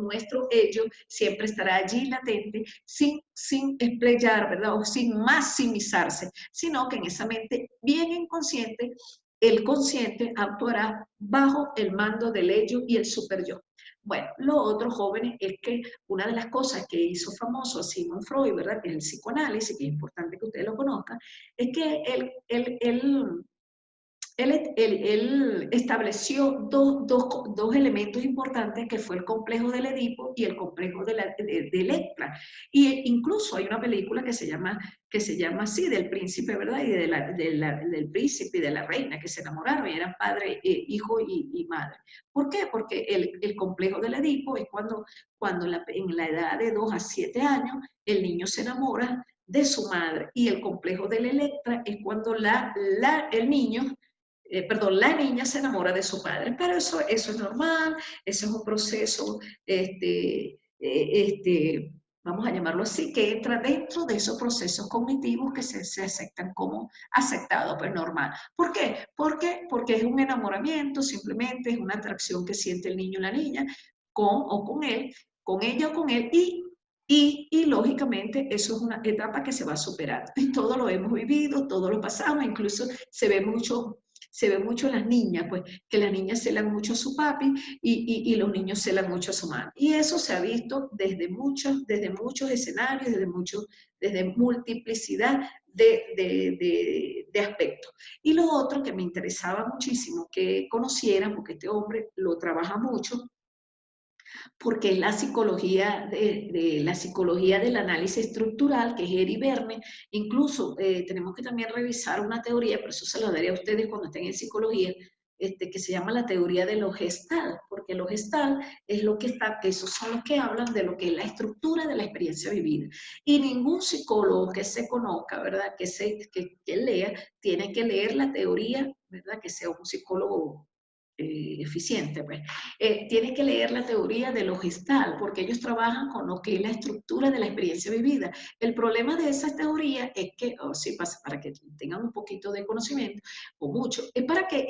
ello siempre estará allí latente, sin explayar, ¿verdad?, o sin maximizarse, sino que en esa mente bien inconsciente, el consciente actuará bajo el mando del ello y el superyo. Bueno, lo otro, jóvenes, es que una de las cosas que hizo famoso a Sigmund Freud, ¿verdad?, que es el psicoanálisis, que es importante que ustedes lo conozcan, es que él estableció dos elementos importantes, que fue el complejo del Edipo y el complejo de Electra. Y incluso hay una película que se llama así, del príncipe, ¿verdad?, y del príncipe y de la reina, que se enamoraron y eran padre, hijo y madre. ¿Por qué? Porque el complejo del Edipo es cuando en la edad de 2 a 7 años el niño se enamora de su madre, y el complejo de la Electra es cuando la niña se enamora de su padre. Pero eso es normal, eso es un proceso, vamos a llamarlo así, que entra dentro de esos procesos cognitivos que se aceptan como aceptado, pues normal. ¿Por qué? Porque es un enamoramiento, simplemente es una atracción que siente el niño o la niña con él, con ella o con él, y lógicamente eso es una etapa que se va a superar. Y todo lo hemos vivido, todo lo pasamos, incluso se ve mucho en las niñas, pues, que las niñas celan mucho a su papi y los niños celan mucho a su mamá. Y eso se ha visto desde muchos escenarios, desde multiplicidad de aspectos. Y lo otro que me interesaba muchísimo que conocieran, porque este hombre lo trabaja mucho, porque es la psicología del análisis estructural, que es Eri Verne. Incluso tenemos que también revisar una teoría, pero eso se lo daré a ustedes cuando estén en psicología, que se llama la teoría de los Gestalt, porque los Gestalt es lo que que esos son los que hablan de lo que es la estructura de la experiencia vivida. Y ningún psicólogo que se conozca, ¿verdad?, que lea, tiene que leer la teoría, ¿verdad?, que sea un psicólogo eficiente, pues. Tiene que leer la teoría de los Gestalt, porque ellos trabajan con lo que es la estructura de la experiencia vivida. El problema de esa teoría es que, sí, para que tengan un poquito de conocimiento, o mucho, es para que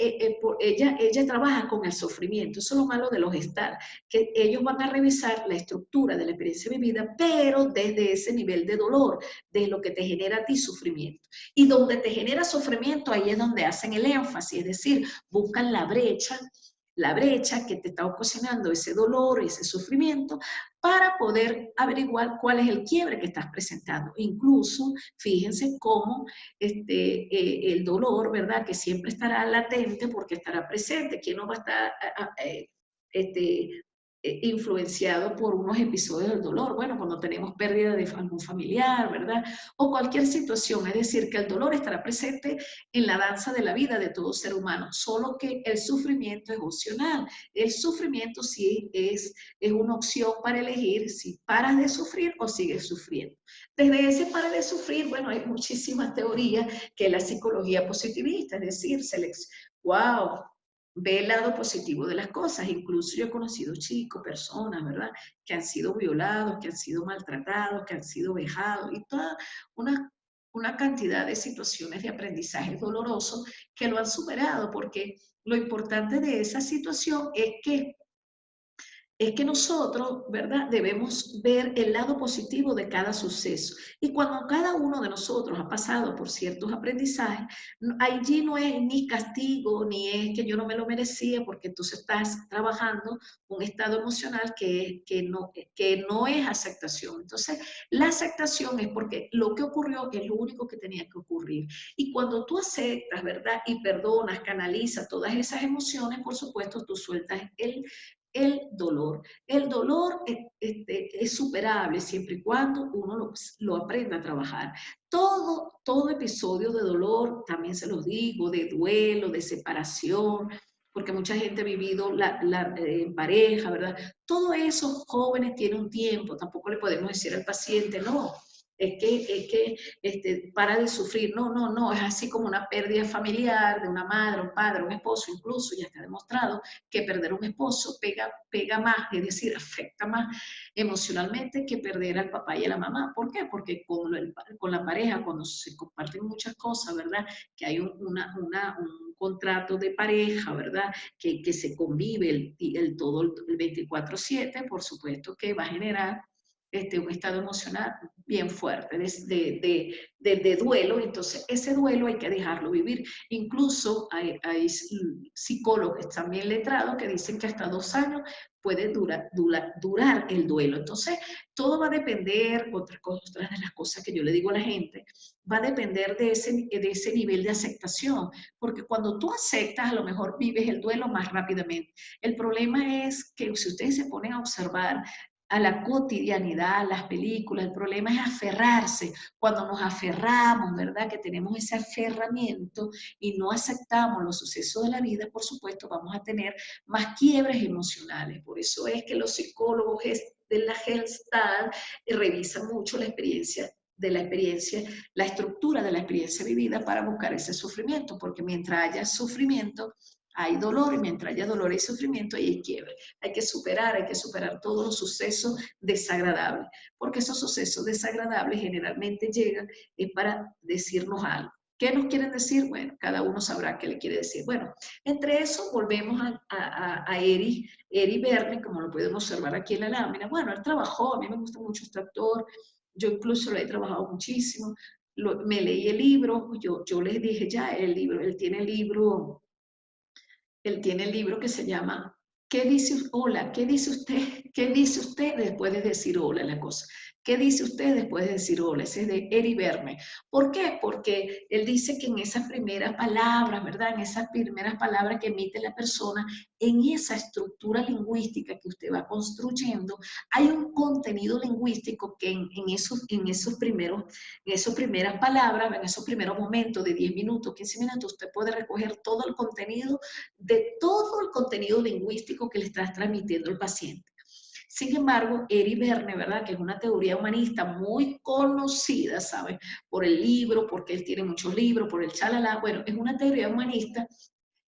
ella trabaja con el sufrimiento. Eso es lo malo de los Gestalt, que ellos van a revisar la estructura de la experiencia vivida, pero desde ese nivel de dolor, de lo que te genera a ti sufrimiento. Y donde te genera sufrimiento, ahí es donde hacen el énfasis, es decir, buscan la brecha que te está ocasionando ese dolor, ese sufrimiento, para poder averiguar cuál es el quiebre que estás presentando. Incluso, fíjense cómo el dolor, ¿verdad?, que siempre estará latente porque estará presente. ¿Quién no va a estar influenciado por unos episodios del dolor? Bueno, cuando tenemos pérdida de algún familiar, ¿verdad?, o cualquier situación. Es decir, que el dolor estará presente en la danza de la vida de todo ser humano, solo que el sufrimiento es opcional. El sufrimiento sí es una opción para elegir si paras de sufrir o sigues sufriendo. Desde ese para de sufrir, bueno, hay muchísimas teorías, que es la psicología positivista, es decir, wow, ve el lado positivo de las cosas. Incluso yo he conocido chicos, personas, ¿verdad?, que han sido violados, que han sido maltratados, que han sido vejados, y toda una cantidad de situaciones de aprendizaje dolorosos que lo han superado, porque lo importante de esa situación es que es que nosotros, ¿verdad? Debemos ver el lado positivo de cada suceso. Y cuando cada uno de nosotros ha pasado por ciertos aprendizajes, allí no es ni castigo, ni es que yo no me lo merecía, porque entonces estás trabajando un estado emocional que no es aceptación. Entonces, la aceptación es porque lo que ocurrió es lo único que tenía que ocurrir. Y cuando tú aceptas, ¿verdad? Y perdonas, canalizas todas esas emociones, por supuesto, tú sueltas el dolor. El dolor es superable siempre y cuando uno lo aprenda a trabajar. Todo episodio de dolor, también se los digo, de duelo, de separación, porque mucha gente ha vivido en pareja, ¿verdad? Todo eso, jóvenes, tiene un tiempo. Tampoco le podemos decir al paciente, no, para de sufrir. No, es así como una pérdida familiar de una madre, un padre, un esposo, incluso ya está demostrado que perder un esposo pega más, es decir, afecta más emocionalmente que perder al papá y a la mamá. ¿Por qué? Porque con la pareja, cuando se comparten muchas cosas, ¿verdad? Que hay un contrato de pareja, ¿verdad? Que se convive todo el 24/7, por supuesto que va a generar un estado emocional bien fuerte de duelo. Entonces ese duelo hay que dejarlo vivir. Incluso hay psicólogos también letrados que dicen que hasta 2 años puede durar el duelo. Entonces todo va a depender, otras de las cosas que yo le digo a la gente, va a depender de ese nivel de aceptación, porque cuando tú aceptas, a lo mejor vives el duelo más rápidamente. El problema es que si ustedes se ponen a observar a la cotidianidad, a las películas, el problema es aferrarse. Cuando nos aferramos, ¿verdad? Que tenemos ese aferramiento y no aceptamos los sucesos de la vida, por supuesto, vamos a tener más quiebres emocionales. Por eso es que los psicólogos de la Gestalt revisan mucho la experiencia, la estructura de la experiencia vivida para buscar ese sufrimiento, porque mientras haya sufrimiento, hay dolor, y mientras haya dolor y sufrimiento, hay quiebre. Hay que superar todos los sucesos desagradables, porque esos sucesos desagradables generalmente llegan para decirnos algo. ¿Qué nos quieren decir? Bueno, cada uno sabrá qué le quiere decir. Bueno, entre eso volvemos a Eri Verne, como lo pueden observar aquí en la lámina. Bueno, él trabajó, a mí me gusta mucho este actor, yo incluso lo he trabajado muchísimo, me leí el libro, yo les dije ya el libro, él tiene el libro que se llama ¿Qué dice hola? ¿Qué dice usted? ¿Qué dice usted después de decir hola? La cosa. ¿Qué dice usted después de decir hola? Ese es de Eri Verne. ¿Por qué? Porque él dice que en esas primeras palabras, ¿verdad? En esas primeras palabras que emite la persona, en esa estructura lingüística que usted va construyendo, hay un contenido lingüístico que en esas primeras palabras, en esos primeros momentos de 10 minutos, 15 minutos, usted puede recoger todo el contenido lingüístico que le estás transmitiendo el paciente. Sin embargo, Eri Verne, ¿verdad? Que es una teoría humanista muy conocida, ¿sabes? Por el libro, porque él tiene muchos libros, por el chalala. Bueno, es una teoría humanista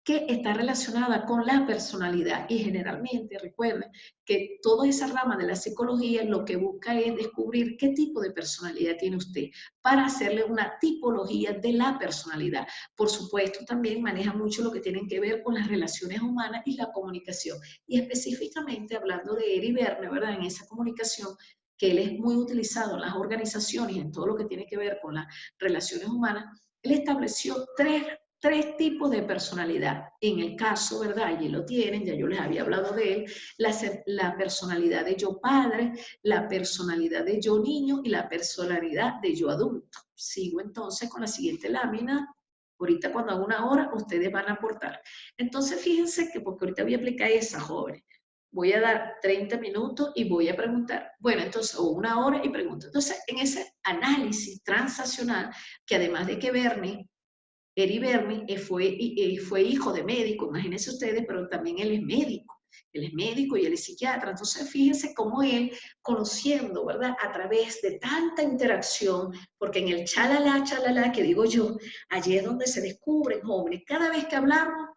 que está relacionada con la personalidad, y generalmente recuerden que toda esa rama de la psicología lo que busca es descubrir qué tipo de personalidad tiene usted para hacerle una tipología de la personalidad. Por supuesto, también maneja mucho lo que tienen que ver con las relaciones humanas y la comunicación, y específicamente hablando de Eri Verne, ¿verdad? En esa comunicación que él es muy utilizado en las organizaciones y en todo lo que tiene que ver con las relaciones humanas, él estableció tres tipos de personalidad. En el caso, ¿verdad? Allí lo tienen, ya yo les había hablado de él, la personalidad de yo padre, la personalidad de yo niño y la personalidad de yo adulto. Sigo entonces con la siguiente lámina. Ahorita cuando hago una hora, ustedes van a aportar. Entonces, fíjense que, porque ahorita voy a aplicar esa, jóvenes. Voy a dar 30 minutos y voy a preguntar. Bueno, entonces, o una hora y pregunto. Entonces, en ese análisis transaccional, que además de que Eri Verne fue hijo de médico, imagínense ustedes, pero también él es médico. Él es médico y él es psiquiatra. Entonces, fíjense cómo él, conociendo, ¿verdad? A través de tanta interacción, porque en el chalala que digo yo, allí es donde se descubren jóvenes. Cada vez que hablamos,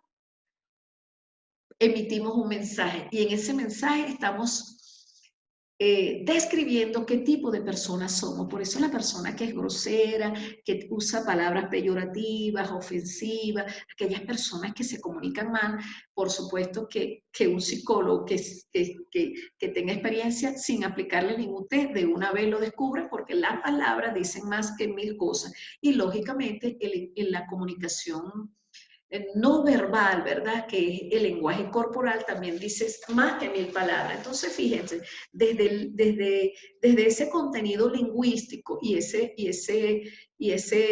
emitimos un mensaje, y en ese mensaje estamos describiendo qué tipo de personas somos. Por eso la persona que es grosera, que usa palabras peyorativas, ofensivas, aquellas personas que se comunican mal, por supuesto que un psicólogo que tenga experiencia sin aplicarle ningún test, de una vez lo descubre, porque las palabras dicen más que 1000 cosas. Y lógicamente en la comunicación no verbal, ¿verdad? Que es el lenguaje corporal, también dices más que 1000 palabras. Entonces, fíjense, desde ese contenido lingüístico y ese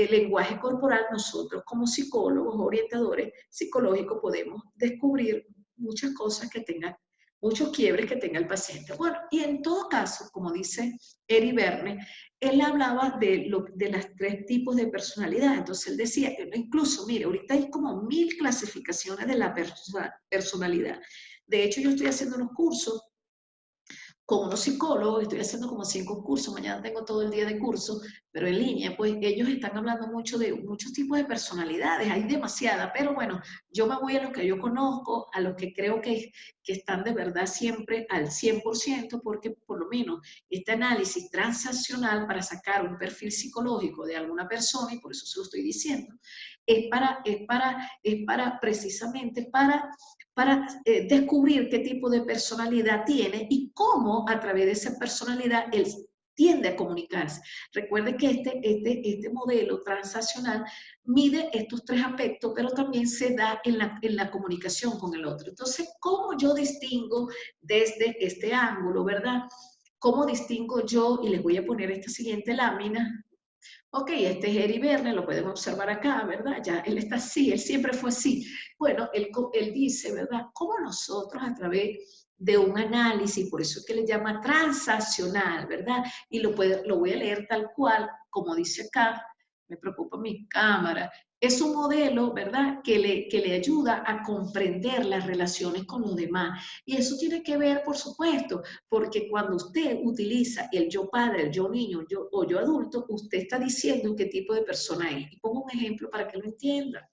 lenguaje corporal, nosotros como psicólogos, orientadores psicológicos, podemos descubrir muchas cosas que tengan, muchos quiebres que tenga el paciente. Bueno, y en todo caso, como dice Eri Verne, él hablaba de los 3 tipos de personalidad. Entonces él decía, incluso, mire, ahorita hay como 1000 clasificaciones de la personalidad. De hecho, yo estoy haciendo unos cursos con unos psicólogos, estoy haciendo como 5 cursos, mañana tengo todo el día de curso, pero en línea, pues ellos están hablando mucho de muchos tipos de personalidades, hay demasiadas, pero bueno, yo me voy a los que yo conozco, a los que creo que están de verdad siempre al 100%, porque por lo menos este análisis transaccional para sacar un perfil psicológico de alguna persona, y por eso se lo estoy diciendo, es para precisamente para descubrir qué tipo de personalidad tiene y cómo a través de esa personalidad él tiende a comunicarse. Recuerde que este modelo transaccional mide estos 3 aspectos, pero también se da en la comunicación con el otro. Entonces, ¿cómo yo distingo desde este ángulo, verdad? ¿Cómo distingo yo? Y les voy a poner esta siguiente lámina. Ok, este es Eri Verne, lo pueden observar acá, ¿verdad? Ya él está así, él siempre fue así. Bueno, él dice, ¿verdad? ¿Cómo nosotros a través de un análisis, por eso es que le llama transaccional, ¿verdad? Y lo voy a leer tal cual, como dice acá, me preocupa mi cámara. Es un modelo, ¿verdad?, que le ayuda a comprender las relaciones con los demás. Y eso tiene que ver, por supuesto, porque cuando usted utiliza el yo padre, el yo niño o yo adulto, usted está diciendo qué tipo de persona es. Y pongo un ejemplo para que lo entienda.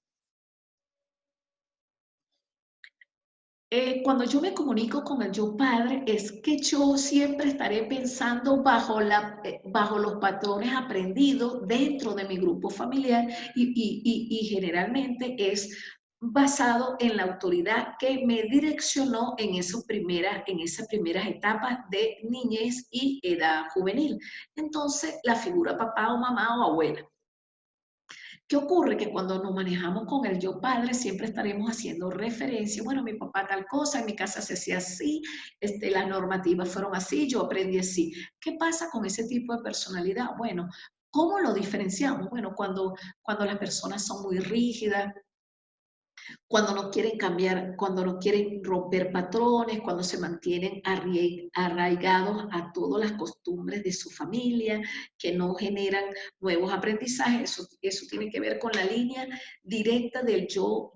Cuando yo me comunico con el yo padre, es que yo siempre estaré pensando bajo los patrones aprendidos dentro de mi grupo familiar y generalmente es basado en la autoridad que me direccionó en esas primeras etapas de niñez y edad juvenil. Entonces, la figura papá o mamá o abuela. ¿Qué ocurre? Que cuando nos manejamos con el yo padre siempre estaremos haciendo referencia, bueno, mi papá tal cosa, en mi casa se hacía así, las normativas fueron así, yo aprendí así. ¿Qué pasa con ese tipo de personalidad? Bueno, ¿cómo lo diferenciamos? Bueno, cuando las personas son muy rígidas, cuando no quieren cambiar, cuando no quieren romper patrones, cuando se mantienen arraigados a todas las costumbres de su familia, que no generan nuevos aprendizajes. Eso tiene que ver con la línea directa del yo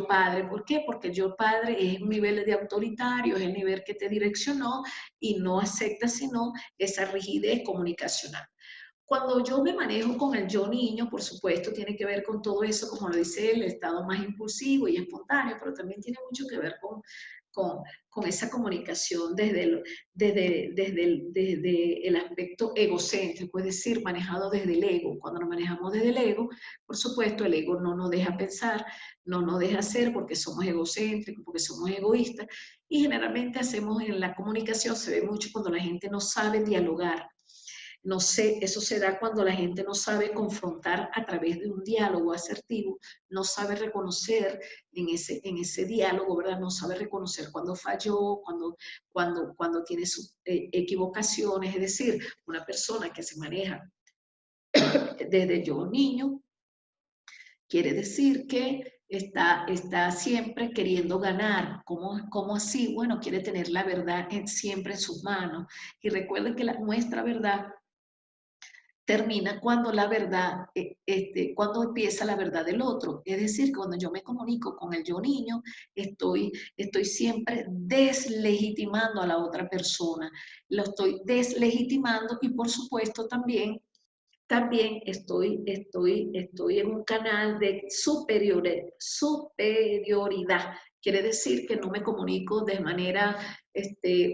padre. ¿Por qué? Porque el yo padre es un nivel de autoritario, es el nivel que te direccionó y no acepta sino esa rigidez comunicacional. Cuando yo me manejo con el yo niño, por supuesto, tiene que ver con todo eso, como lo dice él, el estado más impulsivo y espontáneo, pero también tiene mucho que ver con esa comunicación desde el aspecto egocéntrico, es decir, manejado desde el ego. Cuando nos manejamos desde el ego, por supuesto, el ego no nos deja pensar, no nos deja hacer porque somos egocéntricos, porque somos egoístas, y generalmente hacemos en la comunicación, se ve mucho cuando la gente no sabe dialogar. No sé, eso se da cuando la gente no sabe confrontar a través de un diálogo asertivo, no sabe reconocer en ese diálogo, ¿verdad? No sabe reconocer cuando falló, cuando tiene sus equivocaciones. Es decir, una persona que se maneja desde yo niño, quiere decir que está siempre queriendo ganar. ¿Cómo así? Bueno, quiere tener la verdad siempre en sus manos. Y recuerden que nuestra verdad termina cuando la verdad, cuando empieza la verdad del otro. Es decir, cuando yo me comunico con el yo niño, estoy siempre deslegitimando a la otra persona. Lo estoy deslegitimando y por supuesto también estoy en un canal de superioridad. quiere decir que no me comunico de manera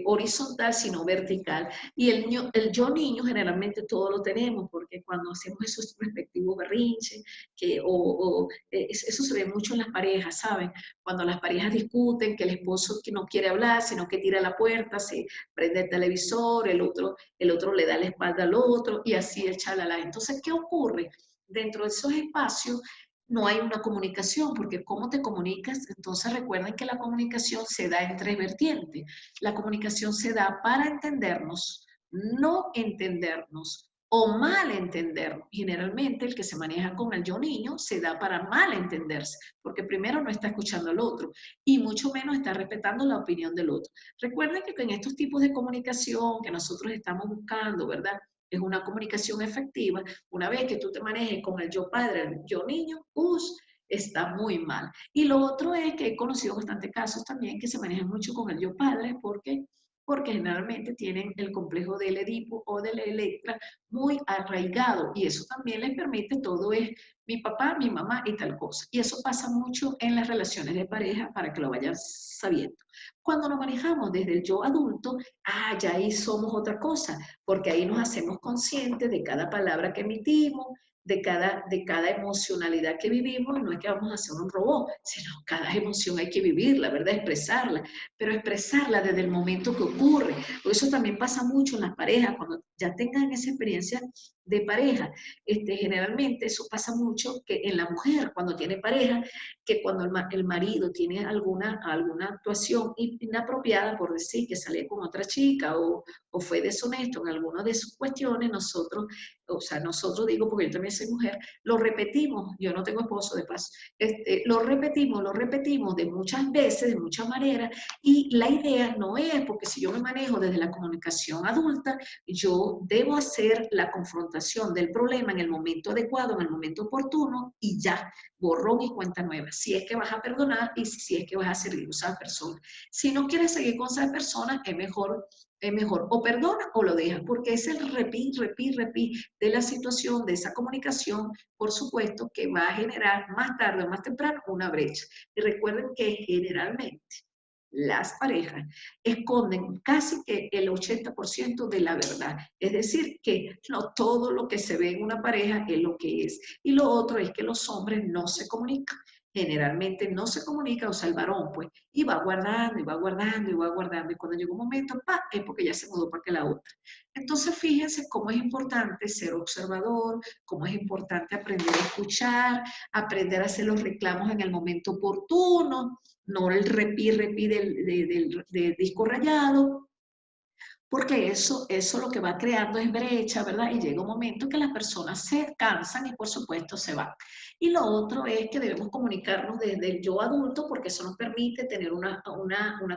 horizontal, sino vertical. Y el yo niño generalmente todo lo tenemos, porque cuando hacemos esos respectivos berrinches, eso se ve mucho en las parejas, ¿saben? Cuando las parejas discuten, que el esposo que no quiere hablar, sino que tira la puerta, se prende el televisor, el otro le da la espalda al otro, y así el chalala. Entonces, ¿qué ocurre? Dentro de esos espacios no hay una comunicación, porque ¿cómo te comunicas? Entonces recuerden que la comunicación se da en tres vertientes. La comunicación se da para entendernos, no entendernos o mal entendernos. Generalmente el que se maneja con el yo niño se da para mal entenderse, porque primero no está escuchando al otro y mucho menos está respetando la opinión del otro. Recuerden que en estos tipos de comunicación que nosotros estamos buscando, ¿verdad? Es una comunicación efectiva. Una vez que tú te manejes con el yo padre, el yo niño, está muy mal. Y lo otro es que he conocido bastantes casos también que se manejan mucho con el yo padre porque generalmente tienen el complejo del Edipo o de la Electra muy arraigado y eso también les permite, todo es mi papá, mi mamá y tal cosa. Y eso pasa mucho en las relaciones de pareja para que lo vayan sabiendo. Cuando nos manejamos desde el yo adulto, ya ahí somos otra cosa, porque ahí nos hacemos conscientes de cada palabra que emitimos, de cada emocionalidad que vivimos. No es que vamos a ser un robot, sino cada emoción hay que vivirla, ¿verdad? Expresarla, pero expresarla desde el momento que ocurre. Por eso también pasa mucho en las parejas, cuando ya tengan esa experiencia de pareja. Generalmente eso pasa mucho que en la mujer, cuando tiene pareja, que cuando el marido tiene alguna actuación inapropiada, por decir que salió con otra chica o fue deshonesto en alguna de sus cuestiones, nosotros digo, porque yo también soy mujer, lo repetimos, yo no tengo esposo de paso, lo repetimos de muchas veces, de muchas maneras, y la idea no es, porque si yo me manejo desde la comunicación adulta, yo debo hacer la confrontación del problema en el momento adecuado, en el momento oportuno, y ya, borrón y cuenta nueva, si es que vas a perdonar y si es que vas a seguir con esa persona. Si no quieres seguir con esa persona, es mejor o perdona o lo dejas, porque es el repeat de la situación, de esa comunicación, por supuesto, que va a generar más tarde o más temprano una brecha. Y recuerden que generalmente las parejas esconden casi que el 80% de la verdad. Es decir, que no todo lo que se ve en una pareja es lo que es. Y lo otro es que los hombres no se comunican. Generalmente no se comunica, o sea, el varón, pues, y va guardando, y va guardando, y va guardando, y cuando llega un momento, es porque ya se mudó para que la otra. Entonces, fíjense cómo es importante ser observador, cómo es importante aprender a escuchar, aprender a hacer los reclamos en el momento oportuno, no el repí del disco rayado, porque eso lo que va creando es brecha, ¿verdad? Y llega un momento que las personas se cansan y por supuesto se van. Y lo otro es que debemos comunicarnos desde el yo adulto, porque eso nos permite tener una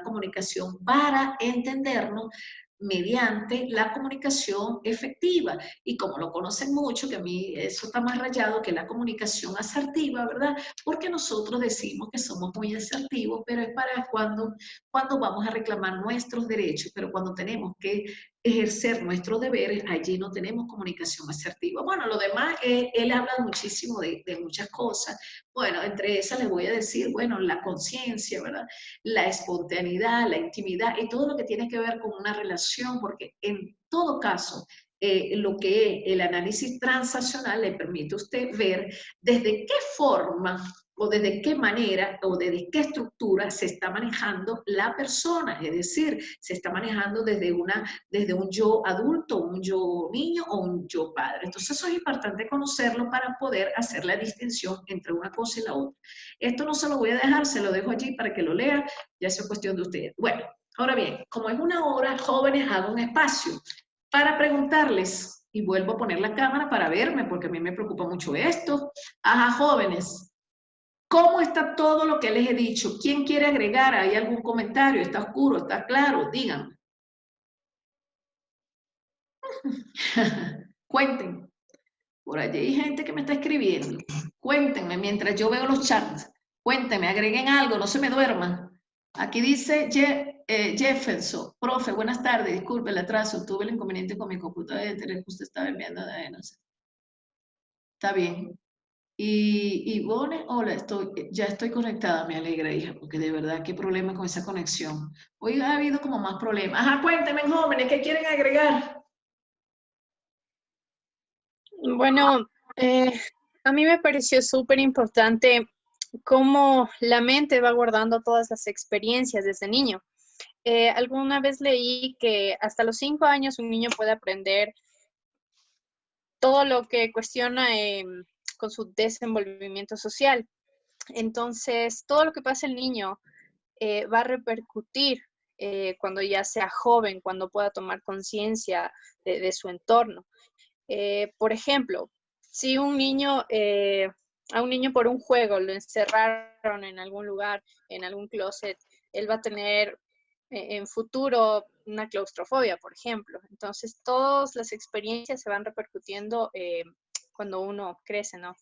comunicación para entendernos mediante la comunicación efectiva. Y como lo conocen mucho, que a mí eso está más rayado que la comunicación asertiva, ¿verdad? Porque nosotros decimos que somos muy asertivos, pero es para cuando vamos a reclamar nuestros derechos, pero cuando tenemos que ejercer nuestros deberes, allí no tenemos comunicación asertiva. Bueno, lo demás, él habla muchísimo de muchas cosas. Bueno, entre esas les voy a decir, bueno, la conciencia, ¿verdad? La espontaneidad, la intimidad y todo lo que tiene que ver con una relación, porque en todo caso, lo que es el análisis transaccional le permite a usted ver desde qué forma o desde qué manera o desde qué estructura se está manejando la persona, es decir, se está manejando desde un yo adulto, un yo niño o un yo padre. Entonces eso es importante conocerlo para poder hacer la distinción entre una cosa y la otra. Esto no se lo voy a dejar, se lo dejo allí para que lo lean, ya es cuestión de ustedes. Bueno, ahora bien, como es una hora, jóvenes, hago un espacio para preguntarles, y vuelvo a poner la cámara para verme, porque a mí me preocupa mucho esto. Ajá, jóvenes, ¿cómo está todo lo que les he dicho? ¿Quién quiere agregar? ¿Hay algún comentario? ¿Está oscuro? ¿Está claro? Díganme. Cuenten. Por allí hay gente que me está escribiendo. Cuéntenme mientras yo veo los chats. Cuéntenme, agreguen algo, no se me duerman. Aquí dice Jefferson, profe, buenas tardes, disculpe el atraso, tuve el inconveniente con mi computadora de tener que usted estaba enviando, no sé. Está bien. Y Ivone, hola, ya estoy conectada, me alegra, hija, porque de verdad, qué problema con esa conexión. Hoy ha habido como más problemas. Ajá, cuéntenme, jóvenes, ¿qué quieren agregar? Bueno, a mí me pareció súper importante cómo la mente va guardando todas las experiencias desde niño. Alguna vez leí que hasta los 5 años un niño puede aprender todo lo que cuestiona con su desenvolvimiento social. Entonces, todo lo que pasa el niño va a repercutir cuando ya sea joven, cuando pueda tomar conciencia de su entorno. Por ejemplo, si a un niño por un juego lo encerraron en algún lugar, en algún closet, él va a tener en futuro una claustrofobia, por ejemplo. Entonces, todas las experiencias se van repercutiendo cuando uno crece, ¿no?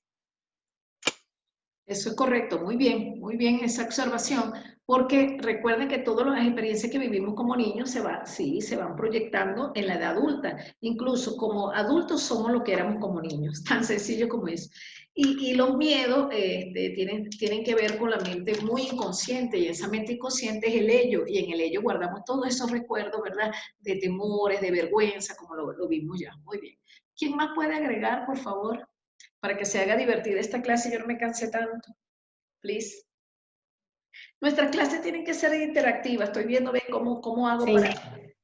Eso es correcto, muy bien esa observación, porque recuerden que todas las experiencias que vivimos como niños se van proyectando en la edad adulta. Incluso como adultos somos lo que éramos como niños, tan sencillo como eso. Y los miedos tienen que ver con la mente muy inconsciente, y esa mente inconsciente es el ello, y en el ello guardamos todos esos recuerdos, ¿verdad? De temores, de vergüenza, como lo vimos ya. Muy bien. ¿Quién más puede agregar, por favor? Para que se haga divertida esta clase y yo no me canse tanto, please. Nuestras clases tienen que ser interactivas. Estoy viendo cómo hago Sí.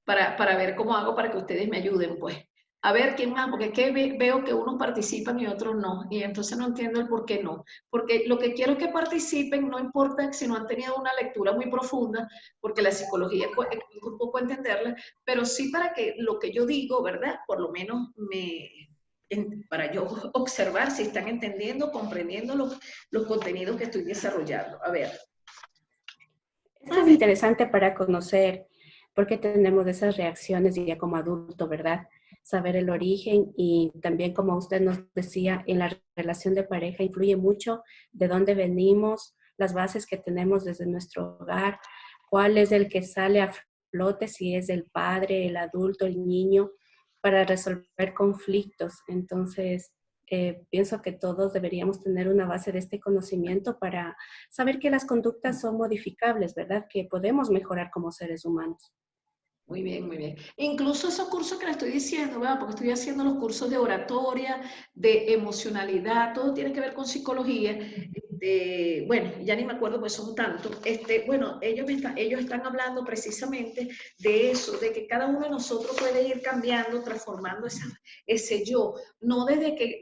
para ver cómo hago para que ustedes me ayuden, pues. A ver, ¿quién más? Porque es que veo que unos participan y otros no, y entonces no entiendo el por qué no. Porque lo que quiero es que participen, no importa si no han tenido una lectura muy profunda, porque la psicología es un poco entenderla, pero sí para que lo que yo digo, ¿verdad? Por lo menos para yo observar si están entendiendo, comprendiendo los contenidos que estoy desarrollando. A ver. Esto es interesante para conocer por qué tenemos esas reacciones ya como adulto, ¿verdad? Saber el origen y también, como usted nos decía, en la relación de pareja influye mucho de dónde venimos, las bases que tenemos desde nuestro hogar, cuál es el que sale a flote, si es el padre, el adulto, el niño, para resolver conflictos. Entonces, pienso que todos deberíamos tener una base de este conocimiento para saber que las conductas son modificables, ¿verdad? Que podemos mejorar como seres humanos. Muy bien, muy bien. Incluso esos cursos que le estoy diciendo, ¿verdad? Porque estoy haciendo los cursos de oratoria, de emocionalidad, todo tiene que ver con psicología. Bueno, ya ni me acuerdo, pues son tantos. Bueno, ellos están hablando precisamente de eso, de que cada uno de nosotros puede ir cambiando, transformando ese yo. No desde que,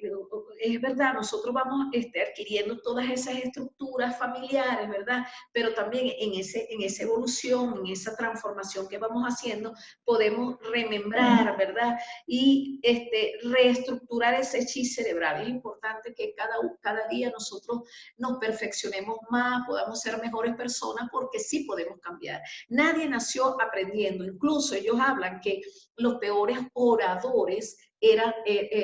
es verdad, nosotros vamos adquiriendo todas esas estructuras familiares, ¿verdad? Pero también en esa evolución, en esa transformación que vamos haciendo, podemos remembrar, ¿verdad? Y reestructurar ese chi cerebral. Es importante que cada día nosotros nos perfeccionemos más, podamos ser mejores personas, porque sí podemos cambiar. Nadie nació aprendiendo. Incluso ellos hablan que los peores oradores eran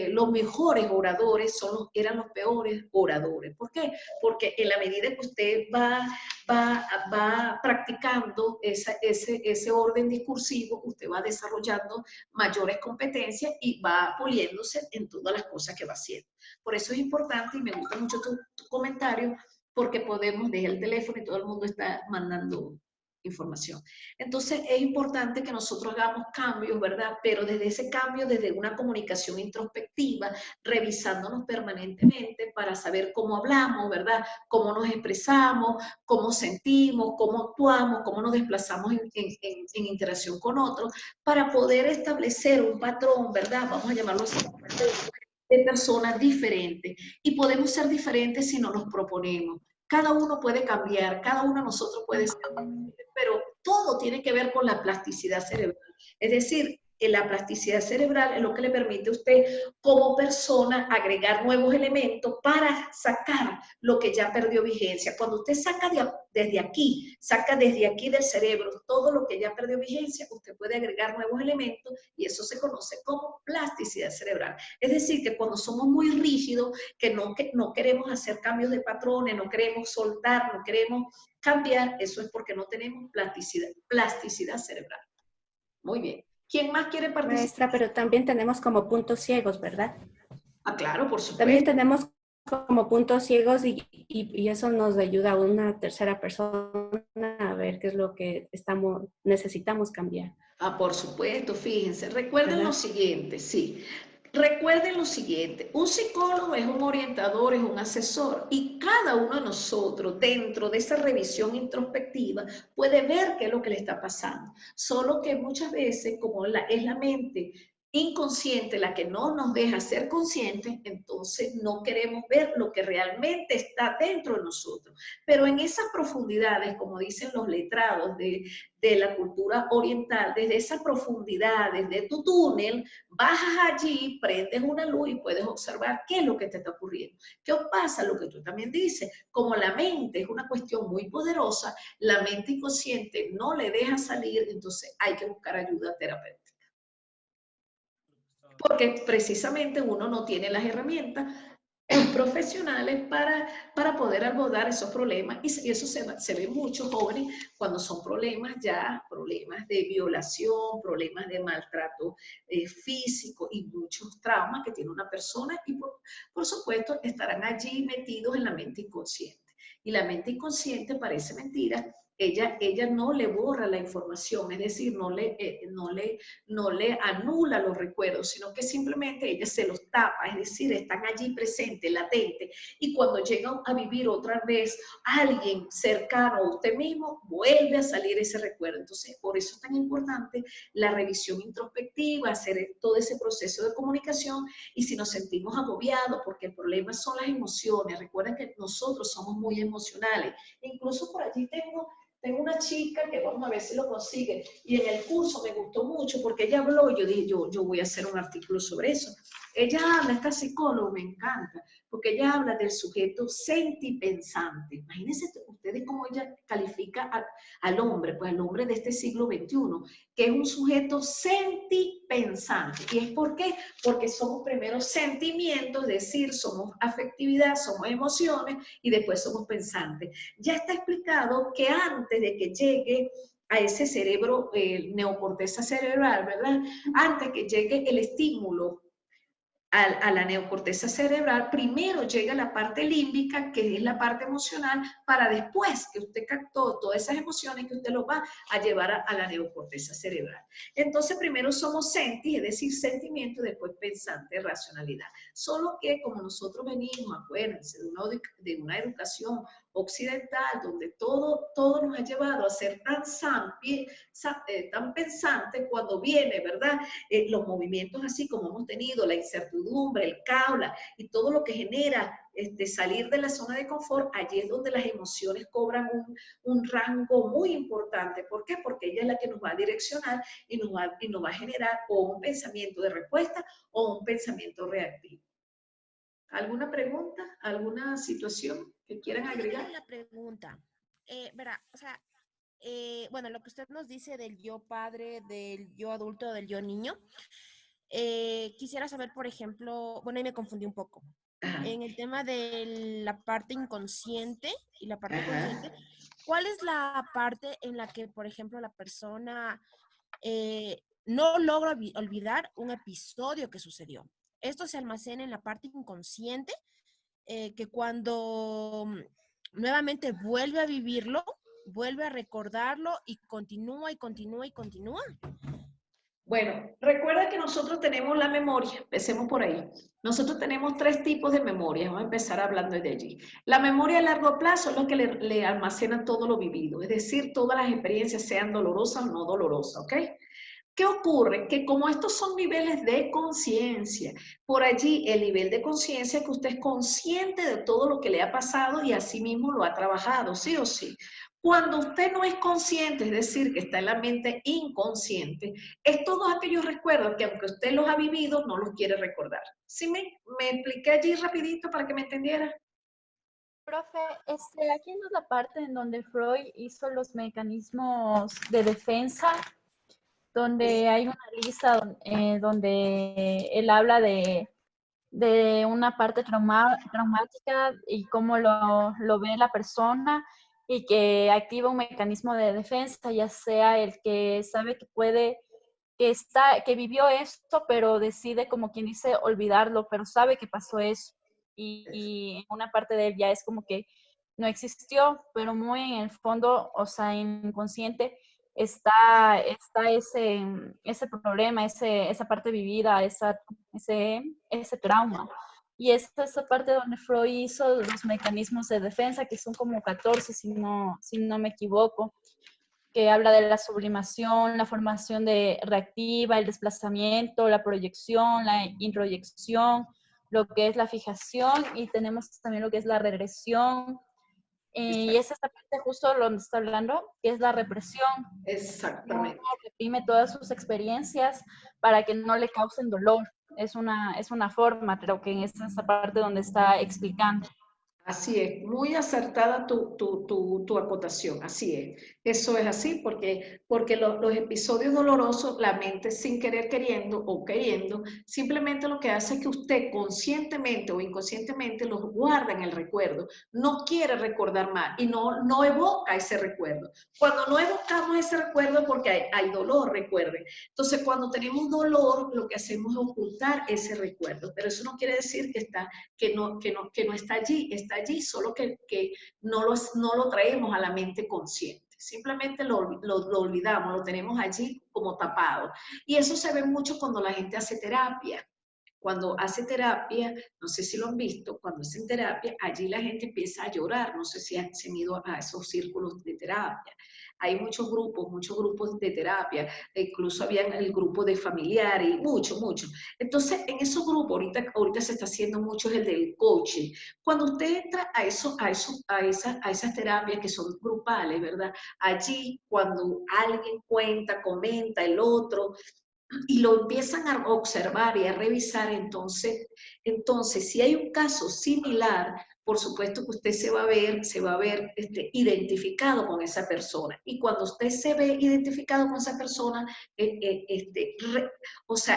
los mejores oradores, eran los peores oradores. ¿Por qué? Porque en la medida que usted va practicando ese orden discursivo, usted va desarrollando mayores competencias y va puliéndose en todas las cosas que va haciendo. Por eso es importante, y me gusta mucho tu comentario, porque podemos dejar el teléfono y todo el mundo está mandando información. Entonces es importante que nosotros hagamos cambios, ¿verdad? Pero desde ese cambio, desde una comunicación introspectiva, revisándonos permanentemente para saber cómo hablamos, ¿verdad? Cómo nos expresamos, cómo sentimos, cómo actuamos, cómo nos desplazamos en interacción con otros, para poder establecer un patrón, ¿verdad? Vamos a llamarlo así, de personas diferentes. Y podemos ser diferentes si no nos proponemos. Cada uno puede cambiar, cada uno de nosotros puede ser, pero todo tiene que ver con la plasticidad cerebral. Es decir, la plasticidad cerebral es lo que le permite a usted como persona agregar nuevos elementos para sacar lo que ya perdió vigencia. Cuando usted saca desde aquí del cerebro todo lo que ya perdió vigencia, usted puede agregar nuevos elementos y eso se conoce como plasticidad cerebral. Es decir, que cuando somos muy rígidos, que no queremos hacer cambios de patrones, no queremos soltar, no queremos cambiar, eso es porque no tenemos plasticidad cerebral. Muy bien. ¿Quién más quiere participar? Maestra, pero también tenemos como puntos ciegos, ¿verdad? Ah, claro, por supuesto. También tenemos como puntos ciegos y eso nos ayuda a una tercera persona a ver qué es lo que necesitamos cambiar, Ah, por supuesto, fíjense, recuerden lo ¿verdad? siguiente, sí. Recuerden lo siguiente, un psicólogo es un orientador, es un asesor y cada uno de nosotros dentro de esa revisión introspectiva puede ver qué es lo que le está pasando. Solo que muchas veces, como es la mente inconsciente la que no nos deja ser conscientes, entonces no queremos ver lo que realmente está dentro de nosotros. Pero en esas profundidades, como dicen los letrados de la cultura oriental, desde esa profundidad, desde tu túnel, bajas allí, prendes una luz y puedes observar qué es lo que te está ocurriendo. ¿Qué pasa? Lo que tú también dices, como la mente es una cuestión muy poderosa, la mente inconsciente no le deja salir, entonces hay que buscar ayuda terapéutica. Porque precisamente uno no tiene las herramientas profesionales para poder abordar esos problemas y eso se ve mucho, jóvenes, cuando son problemas ya, problemas de violación, problemas de maltrato físico y muchos traumas que tiene una persona y por supuesto estarán allí metidos en la mente inconsciente. Y la mente inconsciente parece mentira, ella no le borra la información, es decir, no le anula los recuerdos, sino que simplemente ella se los tapa, es decir, están allí presentes, latentes, y cuando llegan a vivir otra vez alguien cercano a usted mismo, vuelve a salir ese recuerdo. Entonces, por eso es tan importante la revisión introspectiva, hacer todo ese proceso de comunicación, y si nos sentimos agobiados, porque el problema son las emociones, recuerden que nosotros somos muy emocionales, incluso por allí tengo una chica que vamos a ver si lo consigue, y en el curso me gustó mucho porque ella habló, y yo dije, yo voy a hacer un artículo sobre eso. Ella habla, esta psicóloga, me encanta, porque ella habla del sujeto sentipensante. Imagínense ustedes cómo ella califica al hombre, pues al hombre de este siglo XXI, que es un sujeto sentipensante. ¿Y es por qué? Porque somos primero sentimientos, es decir, somos afectividad, somos emociones, y después somos pensantes. Ya está explicado que antes de que llegue a ese cerebro, neocorteza cerebral, ¿verdad? Antes que llegue el estímulo a la neocorteza cerebral, primero llega la parte límbica, que es la parte emocional, para después que usted captó todas esas emociones, que usted lo va a llevar a la neocorteza cerebral. Entonces, primero somos sentis, es decir, sentimiento, después pensante, racionalidad. Solo que como nosotros venimos, acuérdense, de una educación occidental, donde todo nos ha llevado a ser tan pensante, cuando viene, ¿verdad? Los movimientos así como hemos tenido, la incertidumbre, el caos y todo lo que genera salir de la zona de confort, allí es donde las emociones cobran un rango muy importante. ¿Por qué? Porque ella es la que nos va a direccionar y nos va a generar o un pensamiento de respuesta o un pensamiento reactivo. ¿Alguna pregunta? ¿Alguna situación que quieran Profe, yo tengo agregar? una pregunta. Verá, o sea, bueno, lo que usted nos dice del yo padre, del yo adulto, del yo niño, quisiera saber, por ejemplo, bueno, ahí me confundí un poco. Ajá, En el tema de la parte inconsciente y la parte consciente, ajá. ¿cuál es la parte en la que, por ejemplo, la persona no logra olvidar un episodio que sucedió? Esto se almacena en la parte inconsciente, que cuando nuevamente vuelve a vivirlo, vuelve a recordarlo y continúa y continúa y continúa. Bueno, recuerda que nosotros tenemos la memoria, empecemos por ahí. Nosotros tenemos tres tipos de memoria, vamos a empezar hablando de allí. La memoria a largo plazo es lo que le almacena todo lo vivido, es decir, todas las experiencias, sean dolorosas o no dolorosas, ¿ok? ¿Qué ocurre? Que como estos son niveles de conciencia, por allí el nivel de conciencia es que usted es consciente de todo lo que le ha pasado y así mismo lo ha trabajado, sí o sí. Cuando usted no es consciente, es decir, que está en la mente inconsciente, es todos aquellos recuerdos que aunque usted los ha vivido, no los quiere recordar. ¿Sí me expliqué allí rapidito para que me entendiera? Profe, aquí no es la parte en donde Freud hizo los mecanismos de defensa, donde hay una lista donde él habla de una parte traumática y cómo lo ve la persona y que activa un mecanismo de defensa, ya sea el que sabe que puede, que vivió esto, pero decide, como quien dice, olvidarlo, pero sabe que pasó eso. y en una parte de él ya es como que no existió, pero muy en el fondo, o sea, inconsciente, está ese problema, esa parte vivida, ese trauma. Y es esa parte donde Freud hizo los mecanismos de defensa, que son como 14, si no me equivoco, que habla de la sublimación, la formación reactiva, el desplazamiento, la proyección, la introyección, lo que es la fijación, y tenemos también lo que es la regresión. Y es esta parte justo donde está hablando, que es la represión. Exactamente. Uno reprime todas sus experiencias para que no le causen dolor. Es una forma, creo que en esta parte donde está explicando. Así es, muy acertada tu acotación, así es. Eso es así porque los episodios dolorosos, la mente sin querer queriendo o queriendo, simplemente lo que hace es que usted conscientemente o inconscientemente los guarda en el recuerdo, no quiere recordar más y no evoca ese recuerdo. Cuando no evocamos ese recuerdo porque hay dolor, recuerden. Entonces cuando tenemos dolor, lo que hacemos es ocultar ese recuerdo, pero eso no quiere decir que no está allí, solo que no lo traemos a la mente consciente. Simplemente lo olvidamos, lo tenemos allí como tapado. Y eso se ve mucho cuando la gente hace terapia. Cuando hace terapia, no sé si lo han visto, cuando hacen terapia, allí la gente empieza a llorar. No sé si han ido a esos círculos de terapia. Hay muchos grupos de terapia, incluso había el grupo de familiares, mucho. Entonces, en esos grupos, ahorita se está haciendo mucho el del coaching. Cuando usted entra a esas terapias que son grupales, ¿verdad? Allí, cuando alguien cuenta, comenta, el otro, y lo empiezan a observar y a revisar, entonces si hay un caso similar, por supuesto que usted se va a ver identificado con esa persona. Y cuando usted se ve identificado con esa persona,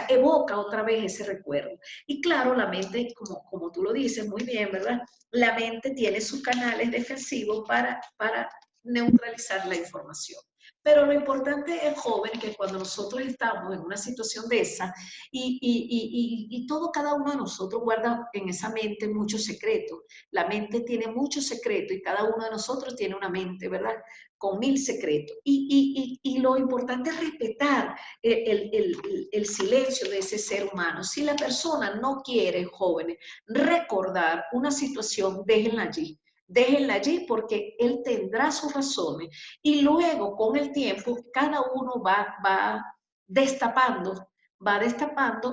evoca otra vez ese recuerdo. Y claro, la mente, como tú lo dices muy bien, ¿verdad? La mente tiene sus canales defensivos para neutralizar la información. Pero lo importante es, joven, que cuando nosotros estamos en una situación de esa y cada uno de nosotros guarda en esa mente muchos secretos. La mente tiene muchos secretos y cada uno de nosotros tiene una mente, ¿verdad? Con 1000 secretos. Y lo importante es respetar el silencio de ese ser humano. Si la persona no quiere, jóvenes, recordar una situación, déjenla allí. Déjenla allí porque él tendrá sus razones y luego con el tiempo cada uno va destapando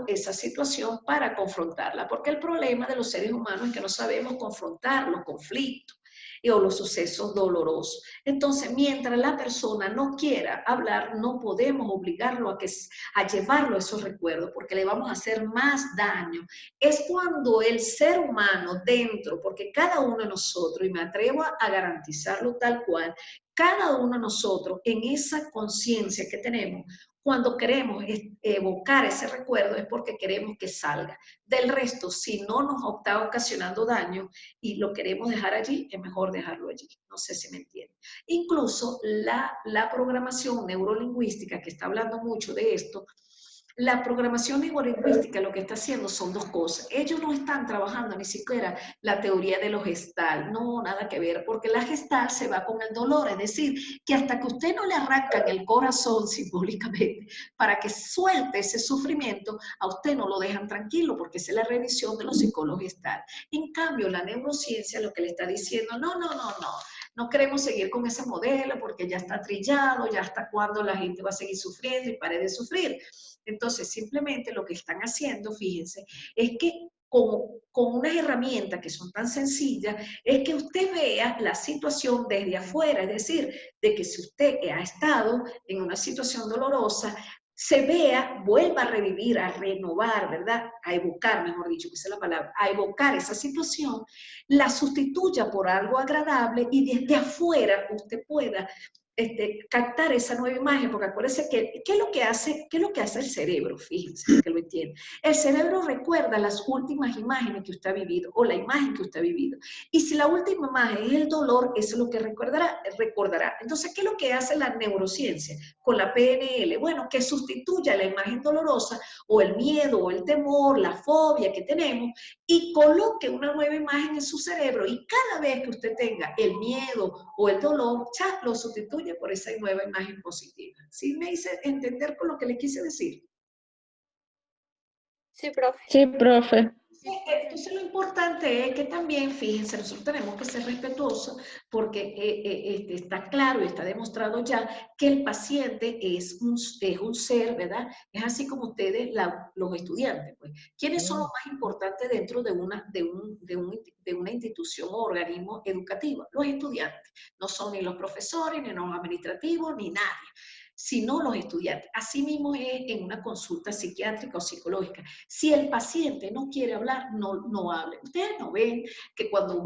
esa situación para confrontarla, porque el problema de los seres humanos es que no sabemos confrontar los conflictos o los sucesos dolorosos. Entonces, mientras la persona no quiera hablar, no podemos obligarlo a llevarlo a esos recuerdos, porque le vamos a hacer más daño. Es cuando el ser humano dentro, porque cada uno de nosotros, y me atrevo a garantizarlo tal cual, cada uno de nosotros en esa conciencia que tenemos, cuando queremos evocar ese recuerdo es porque queremos que salga. Del resto, si no nos está ocasionando daño y lo queremos dejar allí, es mejor dejarlo allí. No sé si me entienden. Incluso la programación neurolingüística, que está hablando mucho de esto, la programación neurolingüística lo que está haciendo son dos cosas. Ellos no están trabajando ni siquiera la teoría de los Gestalt, no, nada que ver, porque la Gestalt se va con el dolor, es decir, que hasta que usted no le arrancan el corazón simbólicamente para que suelte ese sufrimiento, a usted no lo dejan tranquilo, porque esa es la revisión de los psicólogos Gestalt. En cambio, la neurociencia lo que le está diciendo, no queremos seguir con ese modelo porque ya está trillado, ya hasta cuándo la gente va a seguir sufriendo y pare de sufrir. Entonces, simplemente lo que están haciendo, fíjense, es que con unas herramientas que son tan sencillas, es que usted vea la situación desde afuera, es decir, de que si usted ha estado en una situación dolorosa, se vea, vuelva a revivir, a renovar, ¿verdad? A evocar, mejor dicho, que esa es la palabra, a evocar esa situación, la sustituya por algo agradable y desde afuera usted pueda captar esa nueva imagen, porque acuérdense que, ¿qué es lo que hace el cerebro? Fíjense, que lo entienden. El cerebro recuerda las últimas imágenes que usted ha vivido, o la imagen que usted ha vivido. Y si la última imagen es el dolor, eso es lo que recordará. Entonces, ¿qué es lo que hace la neurociencia con la PNL? Bueno, que sustituya la imagen dolorosa, o el miedo, o el temor, la fobia que tenemos, y coloque una nueva imagen en su cerebro, y cada vez que usted tenga el miedo o el dolor, ya lo sustituye por esa nueva imagen positiva. ¿Sí me hice entender con lo que le quise decir? Sí, profe. Sí, profe. Entonces lo importante es que también, fíjense, nosotros tenemos que ser respetuosos porque está claro y está demostrado ya que el paciente es un ser, ¿verdad? Es así como ustedes, los estudiantes, pues. ¿Quiénes son los más importantes dentro de una institución o organismo educativo? Los estudiantes. No son ni los profesores, ni los administrativos, ni nadie, sino los estudiantes. Así mismo es en una consulta psiquiátrica o psicológica. Si el paciente no quiere hablar, no hable. Ustedes no ven que cuando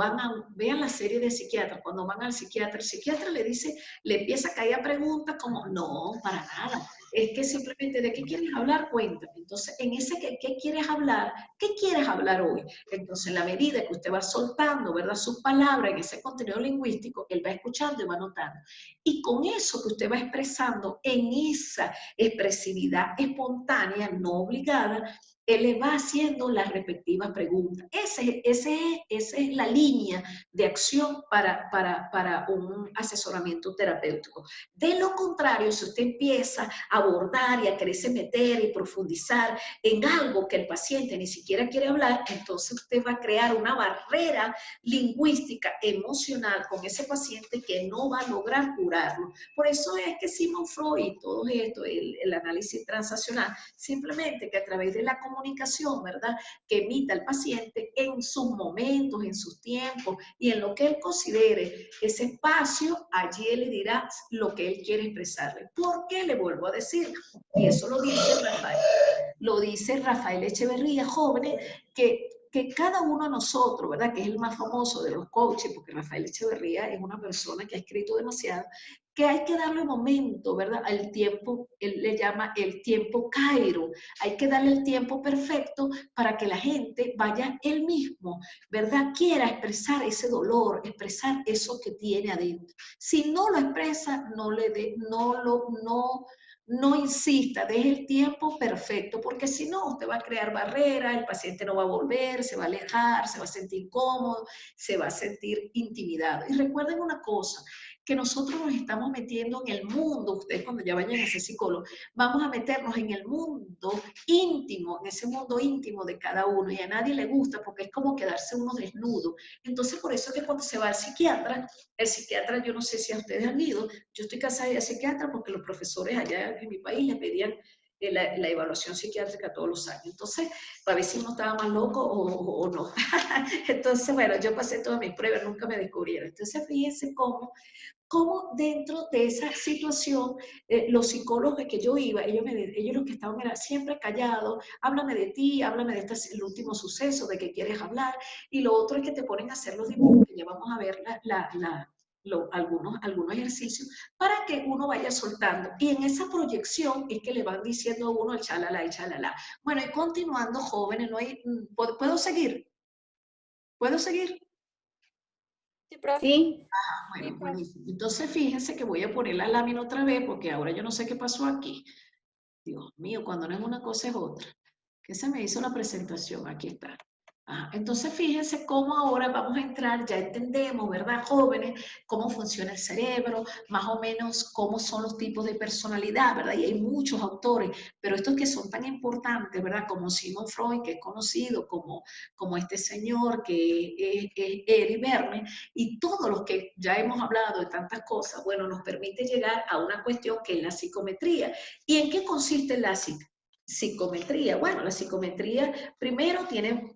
vean la serie de psiquiatras, cuando van al psiquiatra, el psiquiatra le empieza a caer a preguntas como, no, para nada. Es que simplemente, ¿de qué quieres hablar? Cuéntame. Entonces, en ese ¿qué quieres hablar? ¿Qué quieres hablar hoy? Entonces, en la medida que usted va soltando, ¿verdad?, sus palabras en ese contenido lingüístico, él va escuchando y va notando. Y con eso que usted va expresando, en esa expresividad espontánea, no obligada, él le va haciendo las respectivas preguntas. Esa es la línea de acción para un asesoramiento terapéutico. De lo contrario, si usted empieza a abordar y a quererse meter y profundizar en algo que el paciente ni siquiera quiere hablar, entonces usted va a crear una barrera lingüística, emocional con ese paciente que no va a lograr curarlo. Por eso es que Sigmund Freud y todo esto, el análisis transaccional, simplemente que a través de la comunicación, ¿verdad?, que emita el paciente en sus momentos, en sus tiempos y en lo que él considere ese espacio, allí él le dirá lo que él quiere expresarle. ¿Por qué? Le vuelvo a decir, y eso lo dice Rafael Echeverría, jóvenes, que cada uno de nosotros, ¿verdad?, que es el más famoso de los coaches, porque Rafael Echeverría es una persona que ha escrito demasiado, que hay que darle momento, ¿verdad?, al tiempo, él le llama el tiempo Cairo, hay que darle el tiempo perfecto para que la gente vaya él mismo, ¿verdad?, quiera expresar ese dolor, expresar eso que tiene adentro. Si no lo expresa, no insista, deje el tiempo perfecto, porque si no, usted va a crear barreras, el paciente no va a volver, se va a alejar, se va a sentir incómodo, se va a sentir intimidado. Y recuerden una cosa, que nosotros nos estamos metiendo en el mundo, ustedes cuando ya vayan a ser psicólogo, vamos a meternos en el mundo íntimo, en ese mundo íntimo de cada uno, y a nadie le gusta porque es como quedarse uno desnudo. Entonces, por eso es que cuando se va al psiquiatra, el psiquiatra, yo no sé si a ustedes han ido, yo estoy casada de psiquiatra porque los profesores allá en mi país les pedían la evaluación psiquiátrica todos los años. Entonces, para ver si uno estaba más loco o no. Entonces, bueno, yo pasé todas mis pruebas, nunca me descubrieron. Entonces, fíjense cómo dentro de esa situación, los psicólogos que yo iba, ellos los que estaban eran siempre callados, háblame de ti, háblame de el último suceso, de qué quieres hablar, y lo otro es que te ponen a hacer los dibujos, que ya vamos a ver algunos ejercicios, para que uno vaya soltando. Y en esa proyección es que le van diciendo a uno el chalala y chalala. Bueno, y continuando, jóvenes, no hay, ¿puedo seguir? ¿Puedo seguir? Sí, profe. Sí. Bueno, buenísimo. Entonces, fíjense que voy a poner la lámina otra vez porque ahora yo no sé qué pasó aquí. Dios mío, cuando no es una cosa es otra. ¿Qué se me hizo la presentación? Aquí está. Entonces, fíjense cómo ahora vamos a entrar, ya entendemos, ¿verdad, jóvenes? Cómo funciona el cerebro, más o menos cómo son los tipos de personalidad, ¿verdad? Y hay muchos autores, pero estos que son tan importantes, ¿verdad? Como Sigmund Freud, que es conocido, como este señor que es Erik Verne, y todos los que ya hemos hablado de tantas cosas, bueno, nos permite llegar a una cuestión que es la psicometría. ¿Y en qué consiste la psicometría? Bueno, la psicometría primero tiene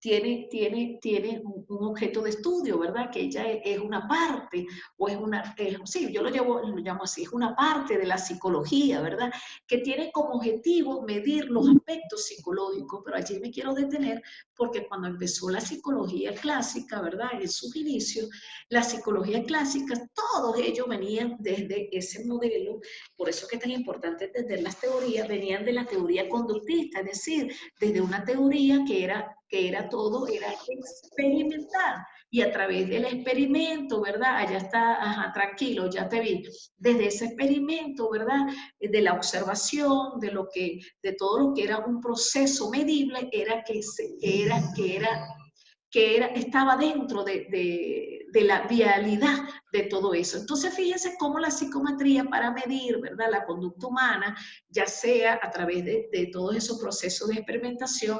tiene un objeto de estudio, ¿verdad? Que ella es una parte, o es una, sí, yo lo llamo así, es una parte de la psicología, ¿verdad? Que tiene como objetivo medir los aspectos psicológicos, pero allí me quiero detener porque cuando empezó la psicología clásica, ¿verdad? En sus inicios, la psicología clásica, todos ellos venían desde ese modelo, por eso que es tan importante entender las teorías, venían de la teoría conductista, es decir, desde una teoría que era todo, era experimental, y a través del experimento, ¿verdad? Allá está, ajá, tranquilo, ya te vi, desde ese experimento, ¿verdad? De la observación, de todo lo que era un proceso medible, estaba dentro de la vialidad de todo eso. Entonces, fíjense cómo la psicometría para medir, ¿verdad?, la conducta humana, ya sea a través de todos esos procesos de experimentación,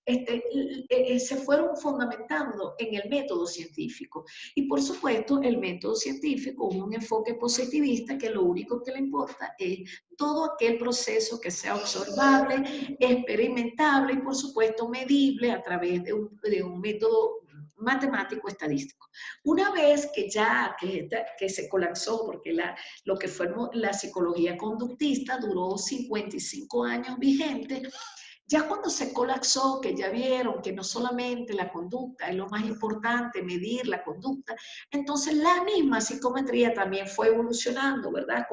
se fueron fundamentando en el método científico. Y por supuesto, el método científico es un enfoque positivista que lo único que le importa es todo aquel proceso que sea observable, experimentable y por supuesto medible a través de un método matemático estadístico. Una vez que se colapsó, porque lo que fue la psicología conductista duró 55 años vigente, ya cuando se colapsó, que ya vieron que no solamente la conducta es lo más importante, medir la conducta, entonces la misma psicometría también fue evolucionando, ¿verdad?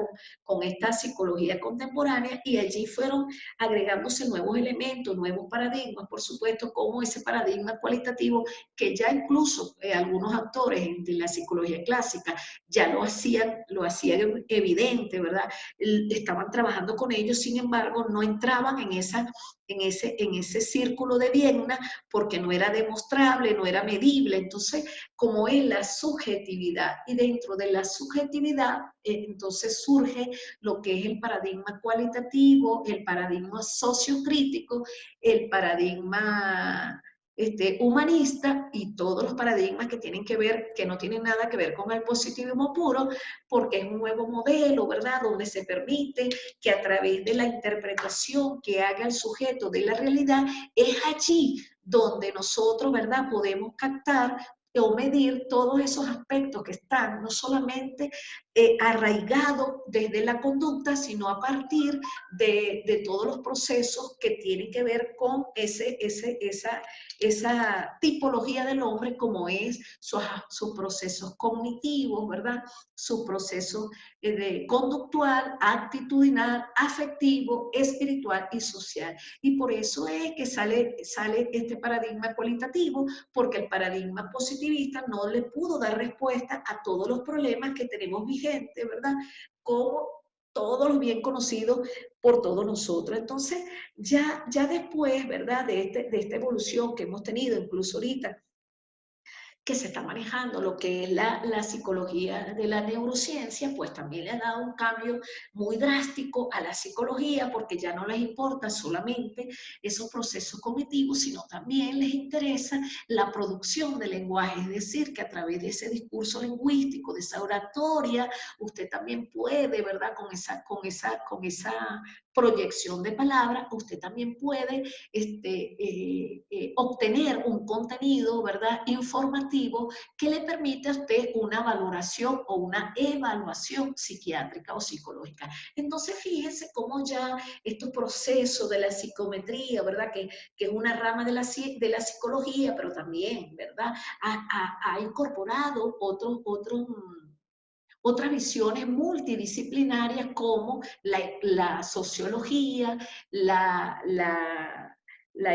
Con esta psicología contemporánea, y allí fueron agregándose nuevos elementos, nuevos paradigmas, por supuesto, como ese paradigma cualitativo que ya incluso algunos autores de la psicología clásica ya lo hacían evidente, ¿verdad? Estaban trabajando con ellos, sin embargo, no entraban en ese círculo de Viena, porque no era demostrable, no era medible. Entonces, como es la subjetividad, y dentro de la subjetividad, entonces surge lo que es el paradigma cualitativo, el paradigma sociocrítico, el paradigma humanista, y todos los paradigmas que tienen que ver, que no tienen nada que ver con el positivismo puro, porque es un nuevo modelo, ¿verdad?, donde se permite que a través de la interpretación que haga el sujeto de la realidad, es allí donde nosotros, ¿verdad?, podemos captar o medir todos esos aspectos que están no solamente arraigados desde la conducta, sino a partir de todos los procesos que tienen que ver con esa tipología del hombre, como es sus procesos cognitivos, ¿verdad?, su proceso conductual, actitudinal, afectivo, espiritual y social. Y por eso es que sale este paradigma cualitativo, porque el paradigma positivista no le pudo dar respuesta a todos los problemas que tenemos vigentes, ¿verdad?, como todos los bien conocidos por todos nosotros. Entonces, ya después, ¿verdad?, de esta evolución que hemos tenido, incluso ahorita, que se está manejando lo que es la psicología de la neurociencia, pues también le ha dado un cambio muy drástico a la psicología, porque ya no les importa solamente esos procesos cognitivos, sino también les interesa la producción de lenguaje, es decir, que a través de ese discurso lingüístico, de esa oratoria, usted también puede, ¿verdad?, con esa proyección de palabras, usted también puede obtener un contenido, ¿verdad?, informativo, que le permite a usted una valoración o una evaluación psiquiátrica o psicológica. Entonces, fíjense cómo ya estos procesos de la psicometría, ¿verdad?, que es una rama de la psicología, pero también, ¿verdad?, ha incorporado otras visiones multidisciplinarias, como la sociología, la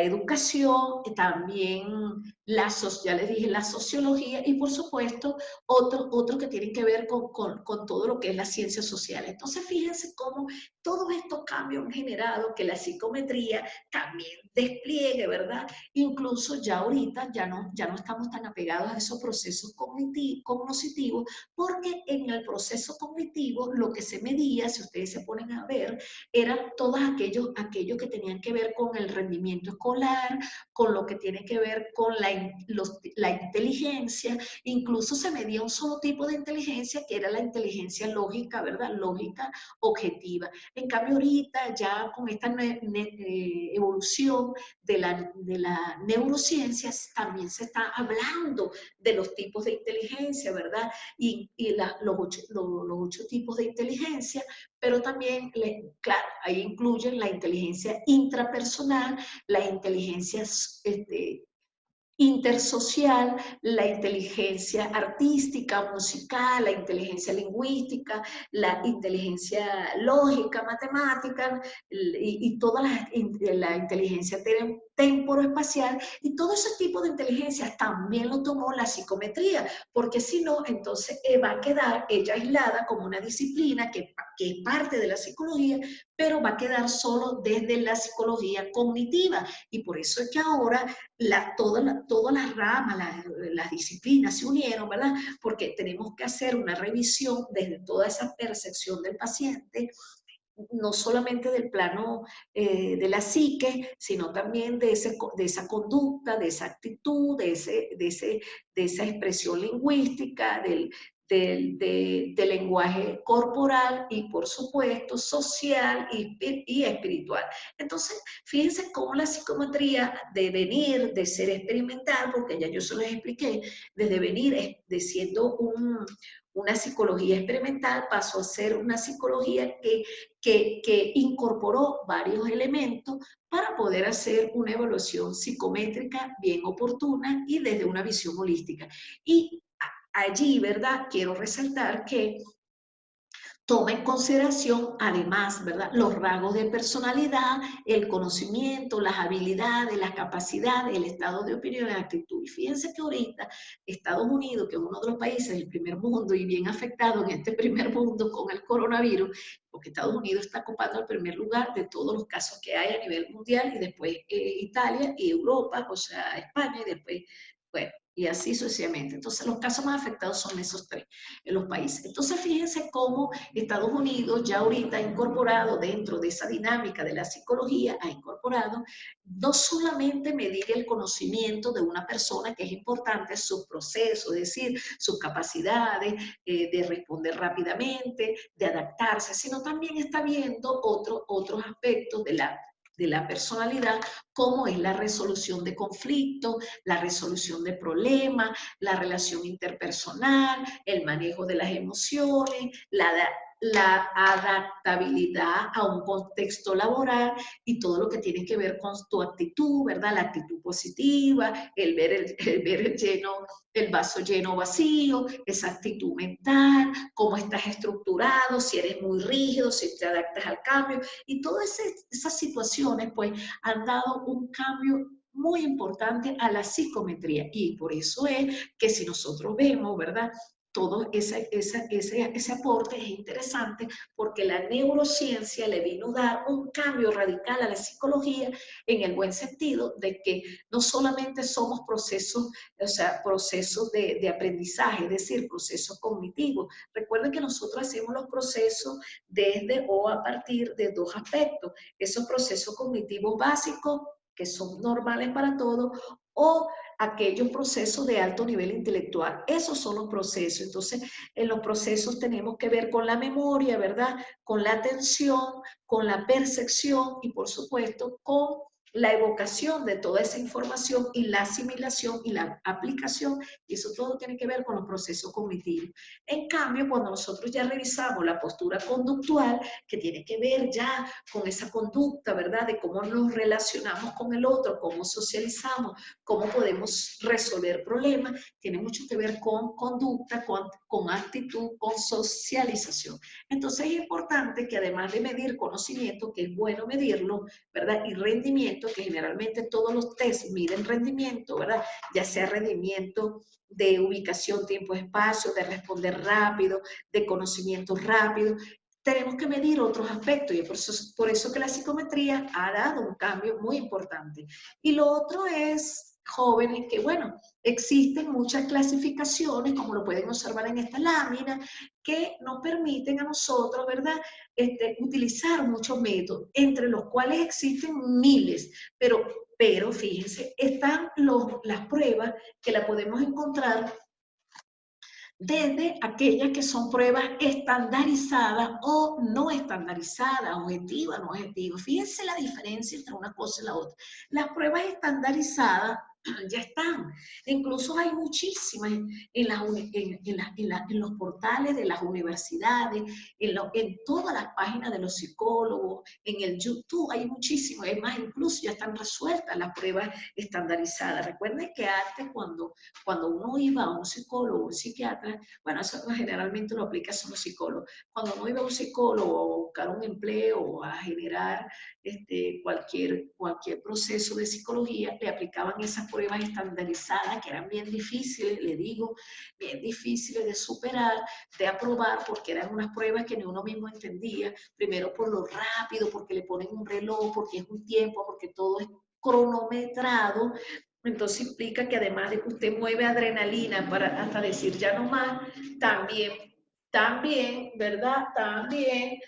educación, también ya les dije, la sociología, y por supuesto otro que tienen que ver con todo lo que es la ciencia social. Entonces, fíjense cómo todos estos cambios han generado que la psicometría también despliegue, ¿verdad? Incluso ya ahorita ya no estamos tan apegados a esos procesos cognitivos, porque en el proceso cognitivo lo que se medía, si ustedes se ponen a ver, eran todos aquellos que tenían que ver con el rendimiento escolar, con lo que tiene que ver con la inteligencia. Incluso se medía un solo tipo de inteligencia, que era la inteligencia lógica, ¿verdad? Lógica, objetiva. En cambio, ahorita ya con esta evolución de la neurociencia, también se está hablando de los tipos de inteligencia, ¿verdad? Y los 8 tipos de inteligencia, pero también, claro, ahí incluyen la inteligencia intrapersonal, la inteligencia intersocial, la inteligencia artística, musical, la inteligencia lingüística, la inteligencia lógica, matemática, y toda la inteligencia temporoespacial, y todo ese tipo de inteligencia también lo tomó la psicometría, porque si no, entonces va a quedar ella aislada como una disciplina que es parte de la psicología, pero va a quedar solo desde la psicología cognitiva, y por eso es que ahora todas las ramas, las disciplinas se unieron, ¿verdad? Porque tenemos que hacer una revisión desde toda esa percepción del paciente, no solamente del plano de la psique, sino también de esa conducta, de esa actitud, de esa expresión lingüística, del lenguaje corporal y, por supuesto, social y espiritual. Entonces, fíjense cómo la psicometría, de venir, de ser experimental, porque ya yo se los expliqué, desde venir de siendo una psicología experimental, pasó a ser una psicología que incorporó varios elementos para poder hacer una evaluación psicométrica bien oportuna y desde una visión holística. Y allí, ¿verdad? Quiero resaltar que toma en consideración, además, ¿verdad?, los rasgos de personalidad, el conocimiento, las habilidades, las capacidades, el estado de opinión y actitud. Y fíjense que ahorita Estados Unidos, que es uno de los países del primer mundo y bien afectado en este primer mundo con el coronavirus, porque Estados Unidos está ocupando el primer lugar de todos los casos que hay a nivel mundial, y después Italia y Europa, o sea, España, y después, bueno, y así sucesivamente. Entonces, los casos más afectados son esos 3 en los países. Entonces, fíjense cómo Estados Unidos ya ahorita ha incorporado dentro de esa dinámica de la psicología, ha incorporado no solamente medir el conocimiento de una persona, que es importante, sus procesos, es decir, sus capacidades de responder rápidamente, de adaptarse, sino también está viendo otros aspectos de la personalidad, como es la resolución de conflictos, la resolución de problemas, la relación interpersonal, el manejo de las emociones, la adaptabilidad a un contexto laboral y todo lo que tiene que ver con tu actitud, ¿verdad? La actitud positiva, el ver el vaso lleno o vacío, esa actitud mental, cómo estás estructurado, si eres muy rígido, si te adaptas al cambio, y todas esas situaciones pues han dado un cambio muy importante a la psicometría, y por eso es que si nosotros vemos, ¿verdad?, todo ese aporte es interesante, porque la neurociencia le vino a dar un cambio radical a la psicología, en el buen sentido de que no solamente somos procesos, o sea, procesos de aprendizaje, es decir, procesos cognitivos. Recuerden que nosotros hacemos los procesos desde o a partir de 2 aspectos: esos procesos cognitivos básicos, que son normales para todos, o aquellos procesos de alto nivel intelectual. Esos son los procesos. Entonces, en los procesos tenemos que ver con la memoria, ¿verdad?, con la atención, con la percepción y, por supuesto, con la evocación de toda esa información y la asimilación y la aplicación, y eso todo tiene que ver con los procesos cognitivos. En cambio, cuando nosotros ya revisamos la postura conductual, que tiene que ver ya con esa conducta, ¿verdad?, de cómo nos relacionamos con el otro, cómo socializamos, cómo podemos resolver problemas, tiene mucho que ver con conducta, con actitud, con socialización. Entonces es importante que, además de medir conocimiento, que es bueno medirlo, ¿verdad?, y rendimiento, que generalmente todos los test miden rendimiento, ¿verdad?, ya sea rendimiento de ubicación, tiempo, espacio, de responder rápido, de conocimiento rápido, tenemos que medir otros aspectos, y por eso que la psicometría ha dado un cambio muy importante. Y lo otro es, jóvenes, que bueno, existen muchas clasificaciones, como lo pueden observar en esta lámina, que nos permiten a nosotros, ¿verdad?, utilizar muchos métodos, entre los cuales existen miles, pero Pero fíjense, están las pruebas que la podemos encontrar desde aquellas que son pruebas estandarizadas o no estandarizadas, objetivas, no objetivas. Fíjense la diferencia entre una cosa y la otra. Las pruebas estandarizadas ya están. Incluso hay muchísimas en los portales de las universidades, en todas las páginas de los psicólogos, en el YouTube, hay muchísimas. Es más, incluso ya están resueltas las pruebas estandarizadas. Recuerden que antes, cuando uno iba a un psicólogo o un psiquiatra, bueno, eso generalmente lo aplica solo los psicólogos. Cuando uno iba a un psicólogo a buscar un empleo o a generar cualquier proceso de psicología, le aplicaban esas pruebas estandarizadas que eran bien difíciles, le digo, bien difíciles de superar, de aprobar, porque eran unas pruebas que ni uno mismo entendía, primero por lo rápido, porque le ponen un reloj, porque es un tiempo, porque todo es cronometrado. Entonces implica que además de que usted mueve adrenalina para hasta decir ya no más, también, ¿verdad? También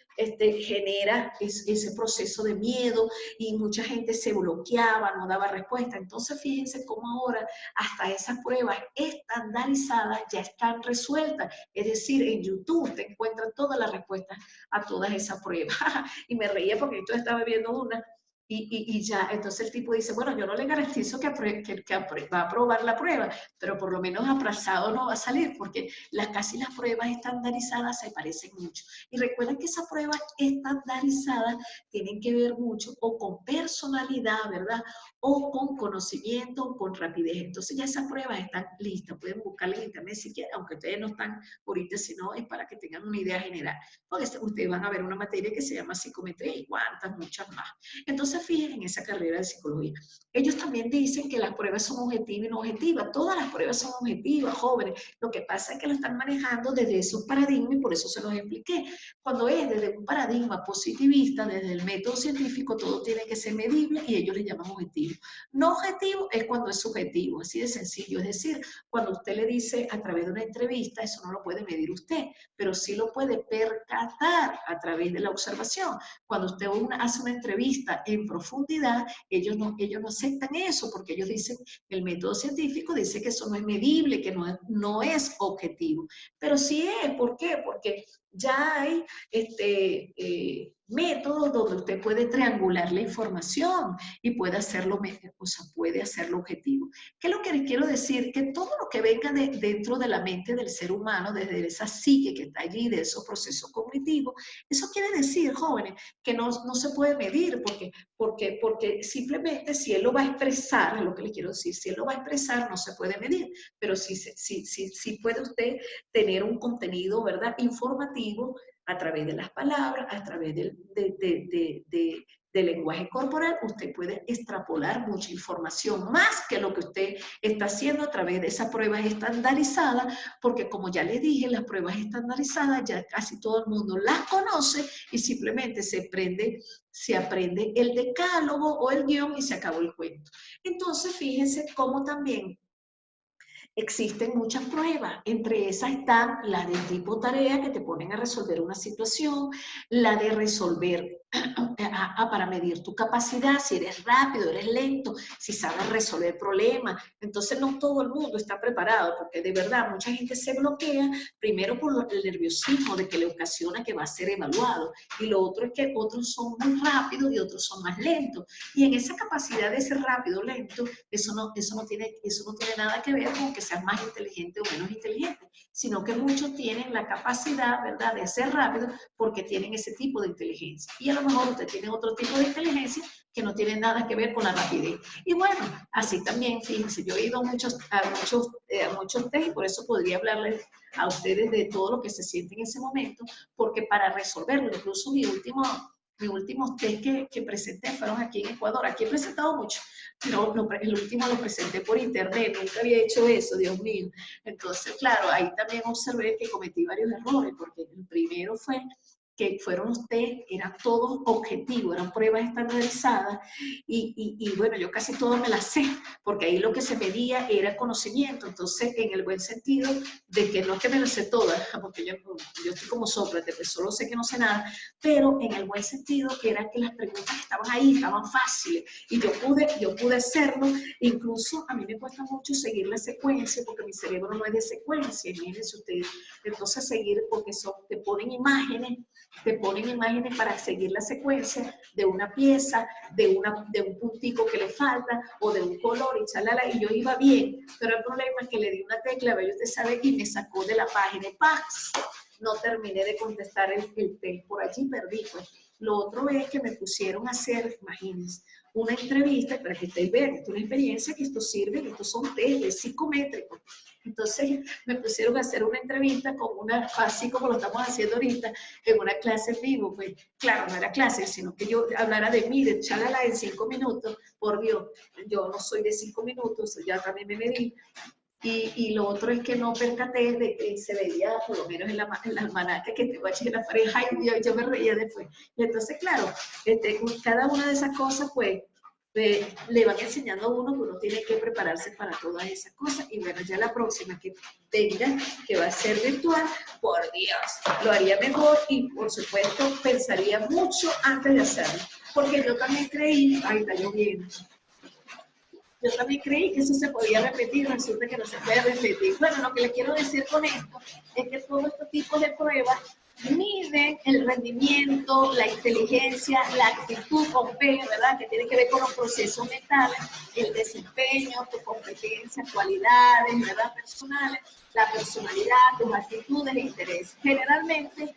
genera ese proceso de miedo y mucha gente se bloqueaba, no daba respuesta. Entonces fíjense cómo ahora hasta esas pruebas estandarizadas ya están resueltas. Es decir, en YouTube te encuentran todas las respuestas a todas esas pruebas. Y me reía porque yo estaba viendo una y ya, entonces el tipo dice, bueno, yo no le garantizo que va a aprobar la prueba, pero por lo menos aplazado no va a salir, porque casi las pruebas estandarizadas se parecen mucho. Y recuerden que esas pruebas estandarizadas tienen que ver mucho o con personalidad, ¿verdad? O con conocimiento, o con rapidez. Entonces ya esas pruebas están listas, pueden buscarlas en internet si quieren, aunque ustedes no están ahorita, sino es para que tengan una idea general. Porque ustedes van a ver una materia que se llama psicometría y cuantas, muchas más. Entonces, fíjense en esa carrera de psicología. Ellos también dicen que las pruebas son objetivas y no objetivas. Todas las pruebas son objetivas, jóvenes. Lo que pasa es que lo están manejando desde esos paradigmas y por eso se los expliqué. Cuando es desde un paradigma positivista, desde el método científico, todo tiene que ser medible y ellos le llaman objetivo. No objetivo es cuando es subjetivo, así de sencillo. Es decir, cuando usted le dice a través de una entrevista, eso no lo puede medir usted, pero sí lo puede percatar a través de la observación. Cuando usted hace una entrevista en profundidad, ellos no aceptan eso, porque ellos dicen, el método científico dice que eso no es medible, que no es objetivo. Pero sí es, ¿por qué? Porque ya hay métodos donde usted puede triangular la información y puede hacerlo objetivo. ¿Qué es lo que les quiero decir? Que todo lo que venga dentro de la mente del ser humano, desde esa psique que está allí, de esos procesos cognitivos, eso quiere decir, jóvenes, que no se puede medir, porque simplemente si él lo va a expresar, es lo que les quiero decir, si él lo va a expresar no se puede medir, pero sí puede usted tener un contenido, ¿verdad?, informativo a través de las palabras, a través del lenguaje corporal, usted puede extrapolar mucha información, más que lo que usted está haciendo a través de esas pruebas estandarizadas, porque como ya les dije, las pruebas estandarizadas ya casi todo el mundo las conoce y simplemente se aprende el decálogo o el guión y se acabó el cuento. Entonces, fíjense cómo también existen muchas pruebas, entre esas están la del tipo tarea que te ponen a resolver una situación, la de resolver para medir tu capacidad, si eres rápido, eres lento, si sabes resolver problemas. Entonces no todo el mundo está preparado, porque de verdad mucha gente se bloquea, primero por el nerviosismo de que le ocasiona que va a ser evaluado, y lo otro es que otros son muy rápidos y otros son más lentos. Y en esa capacidad de ser rápido o lento, eso no tiene nada que ver con que seas más inteligente o menos inteligente, sino que muchos tienen la capacidad, ¿verdad?, de ser rápido porque tienen ese tipo de inteligencia. Y a lo mejor usted tiene otro tipo de inteligencia que no tiene nada que ver con la rapidez. Y bueno, así también, fíjense, yo he ido a muchos test y por eso podría hablarles a ustedes de todo lo que se siente en ese momento, porque para resolverlo, incluso mis últimos test que presenté fueron aquí en Ecuador. Aquí he presentado mucho, pero el último lo presenté por internet, nunca había hecho eso, Dios mío. Entonces, claro, ahí también observé que cometí varios errores, porque el primero fue que fueron los test, eran todos objetivos, eran pruebas estandarizadas, y bueno, yo casi todas me las sé, porque ahí lo que se medía era conocimiento, entonces en el buen sentido de que no es que me las sé todas, porque yo estoy como Sócrates, pues solo sé que no sé nada, pero en el buen sentido que era que las preguntas estaban ahí, estaban fáciles, y yo pude hacerlo. Incluso a mí me cuesta mucho seguir la secuencia, porque mi cerebro no es de secuencia, imagínense ustedes, entonces seguir, porque te ponen imágenes para seguir la secuencia de una pieza, de un puntico que le falta, o de un color, y chalala, y yo iba bien, pero el problema es que le di una tecla, ¿ve? Usted sabe, y me sacó de la página, y ¡paz! No terminé de contestar el test, por allí perdí, pues. Lo otro es que me pusieron a hacer, imagínense, una entrevista, para que ustedes vean, esto es una experiencia, que esto sirve, que estos son test psicométricos. Entonces me pusieron a hacer una entrevista con así como lo estamos haciendo ahorita, en una clase en vivo. Pues claro, no era clase, sino que yo hablara de mí, de chalala en 5 minutos. Por Dios, yo no soy de 5 minutos, ya también me medí. Y lo otro es que no percaté de que se veía, por lo menos en la almanaque, que tengo aquí en la pareja, y yo me reía después. Y entonces, claro, cada una de esas cosas, pues, le van enseñando a uno que uno tiene que prepararse para todas esas cosas. Y bueno, ya la próxima que venga, que va a ser virtual, por Dios, lo haría mejor y, por supuesto, pensaría mucho antes de hacerlo. Porque yo también creí, ahí está lloviendo. Yo también creí que eso se podía repetir, resulta que no se puede repetir. Bueno, lo que les quiero decir con esto es que todos estos tipos de pruebas miden el rendimiento, la inteligencia, la actitud con P, ¿verdad? Que tiene que ver con los procesos mentales, el desempeño, tus competencias, cualidades, ¿verdad? Personales, la personalidad, tus actitudes e intereses. Generalmente,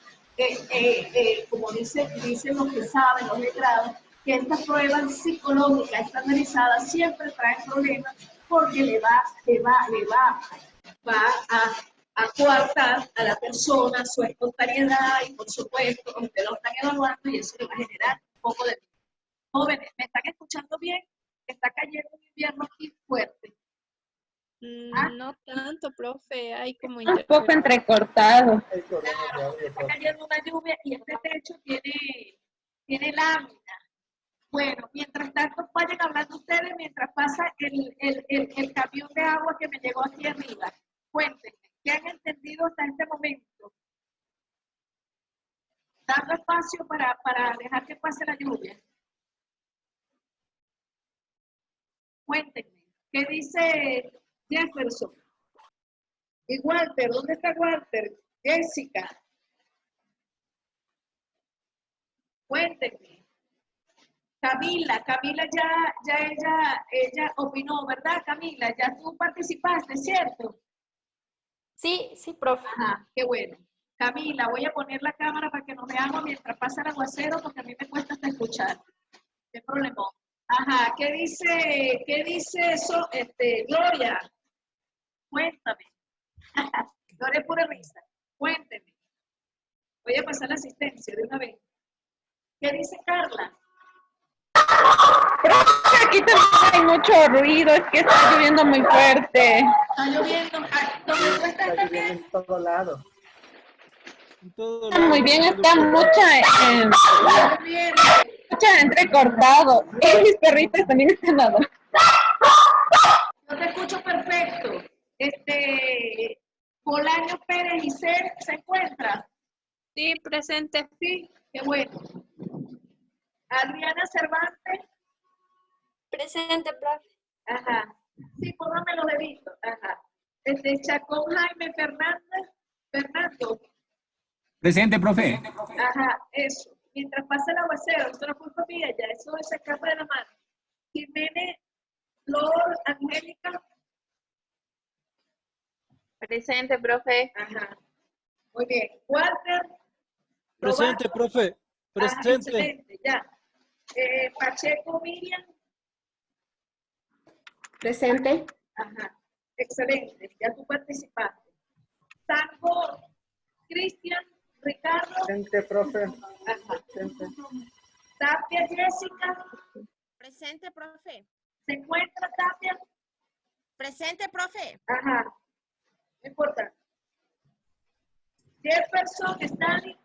como dicen los que saben, los letrados, que estas pruebas psicológicas estandarizadas siempre traen problemas porque le va a coartar a la persona su espontaneidad y, por supuesto, usted lo están evaluando y eso le va a generar un poco de... Jóvenes, ¿me están escuchando bien? Está cayendo un invierno aquí fuerte. No tanto, profe, hay como Un poco entrecortado. Claro, está cayendo una lluvia y este techo tiene lámina. Bueno, mientras tanto, vayan hablando ustedes mientras pasa el camión de agua que me llegó aquí arriba. Cuéntenme, ¿qué han entendido hasta este momento? Dando espacio para dejar que pase la lluvia. Cuéntenme, ¿qué dice Jefferson? Y Walter, ¿dónde está Walter? Jessica. Cuéntenme. Camila ya ella opinó, ¿verdad, Camila? Ya tú participaste, ¿cierto? Sí, sí, profe. Ajá, qué bueno. Camila, voy a poner la cámara para que nos veamos mientras pasa el aguacero, porque a mí me cuesta hasta escuchar. ¿Qué problema? Ajá, ¿qué dice eso? Gloria, cuéntame. Gloria es pura risa. Cuénteme. Voy a pasar la asistencia de una vez. ¿Qué dice Carla? Aquí también hay mucho ruido, es que está lloviendo muy fuerte. Está lloviendo. ¿Dónde tú estás también? En todo lado. Muy bien, está mucha entrecortado. Y mis perritos también están ladrando. Yo te escucho perfecto. Bolaño Pérez y ¿se encuentra? Sí, presente. Sí, qué bueno. Adriana Cervantes. Presente, profe. Ajá. Sí, póngame los deditos. Ajá. Chacón Jaime Fernando. Presente, profe. Ajá, eso. Mientras pasa el aguacero, eso no es culpa mía, ya eso se escapa de la mano. Jiménez, Flor, Angélica. Presente, profe. Ajá. Muy bien. Walter. Presente, Roberto. profe. Ajá, Presente. excelente, ya. Pacheco, Miriam. Presente. Ajá, excelente, ya tú participaste. Tango, Cristian, Ricardo. Presente, profe. Ajá. Presente. Tapia, Jessica. Presente, profe. ¿Se encuentra Tapia? Presente, profe. Ajá, no importa. Jefferson, Stanley.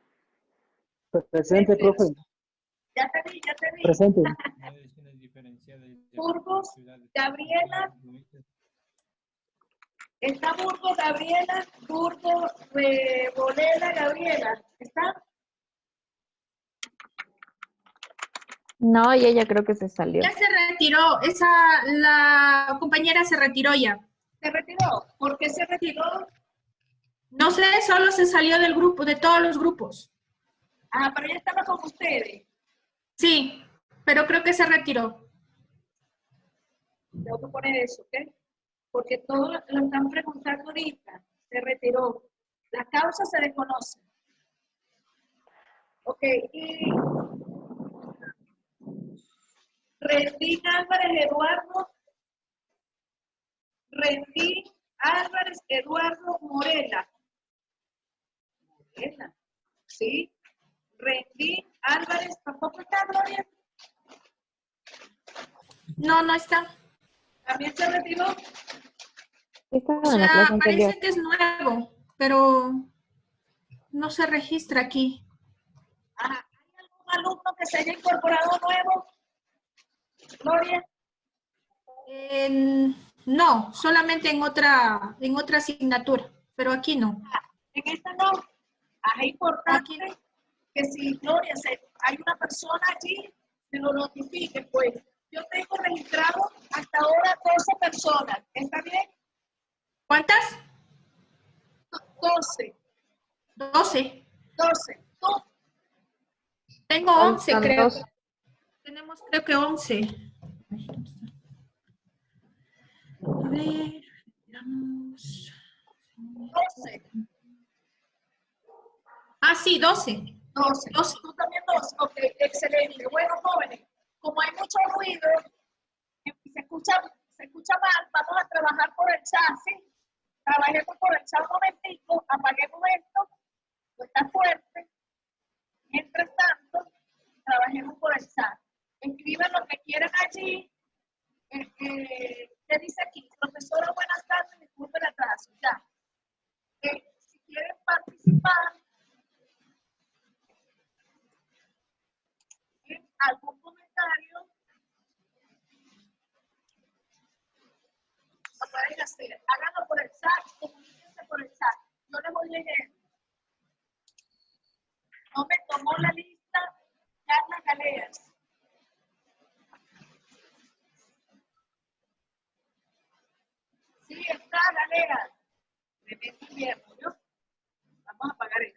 Presente, profe. Ya te vi, ya te vi. Presente. Burgos, Gabriela. Está Burgos, Gabriela. Burgos, Bolela, Gabriela. ¿Está? No, y ella creo que se salió. Ya se retiró, la compañera se retiró ya. ¿Se retiró? ¿Por qué se retiró? No sé, solo se salió del grupo, de todos los grupos. Ah, pero ella estaba con ustedes. Sí, pero creo que se retiró. Tengo que poner eso, ¿ok? Porque todos lo están preguntando ahorita. Se retiró. La causa se desconoce. Ok, y Rendín Álvarez Eduardo. Rendín Álvarez Eduardo Morela. Morela, ¿sí? Rendín Álvarez, ¿tampoco está, Gloria? No, no está. ¿También se retiró? Estaba O en la clase sea, anterior. parece que es nuevo, pero no se registra aquí. Ajá. ¿Hay algún alumno que se haya incorporado nuevo? Gloria. No, solamente en otra asignatura, pero aquí no. En esta no. Es importante Aquí. que si Gloria, hay una persona allí, se lo notifique, pues. Yo tengo registrado hasta ahora 12 personas. ¿Está bien? ¿Cuántas? 12. 12. 12. ¿Tú? Tengo 11, Faltan creo. dos. Tenemos creo que 11. A ver, veamos. 12. Ah, sí, 12. 12. 12. Tú también 12. Ok, excelente. Bueno, jóvenes, como hay mucho ruido y se escucha mal, vamos a trabajar por el chat, ¿sí? Trabajemos por el chat un momentico, apaguemos esto, pues está fuerte. Mientras tanto, trabajemos por el chat. Escriban lo que quieran allí. ¿Qué dice aquí? Profesora, buenas tardes, disculpe el atraso. Ya. Si quieren participar en algún comentario, lo pueden hacer. Háganlo por el chat, comuníquense por el chat. Yo les voy leyendo. No me tomó la lista Carla Galeas. Sí, está Galeas. Tremendo invierno, ¿no? Vamos a apagar esto.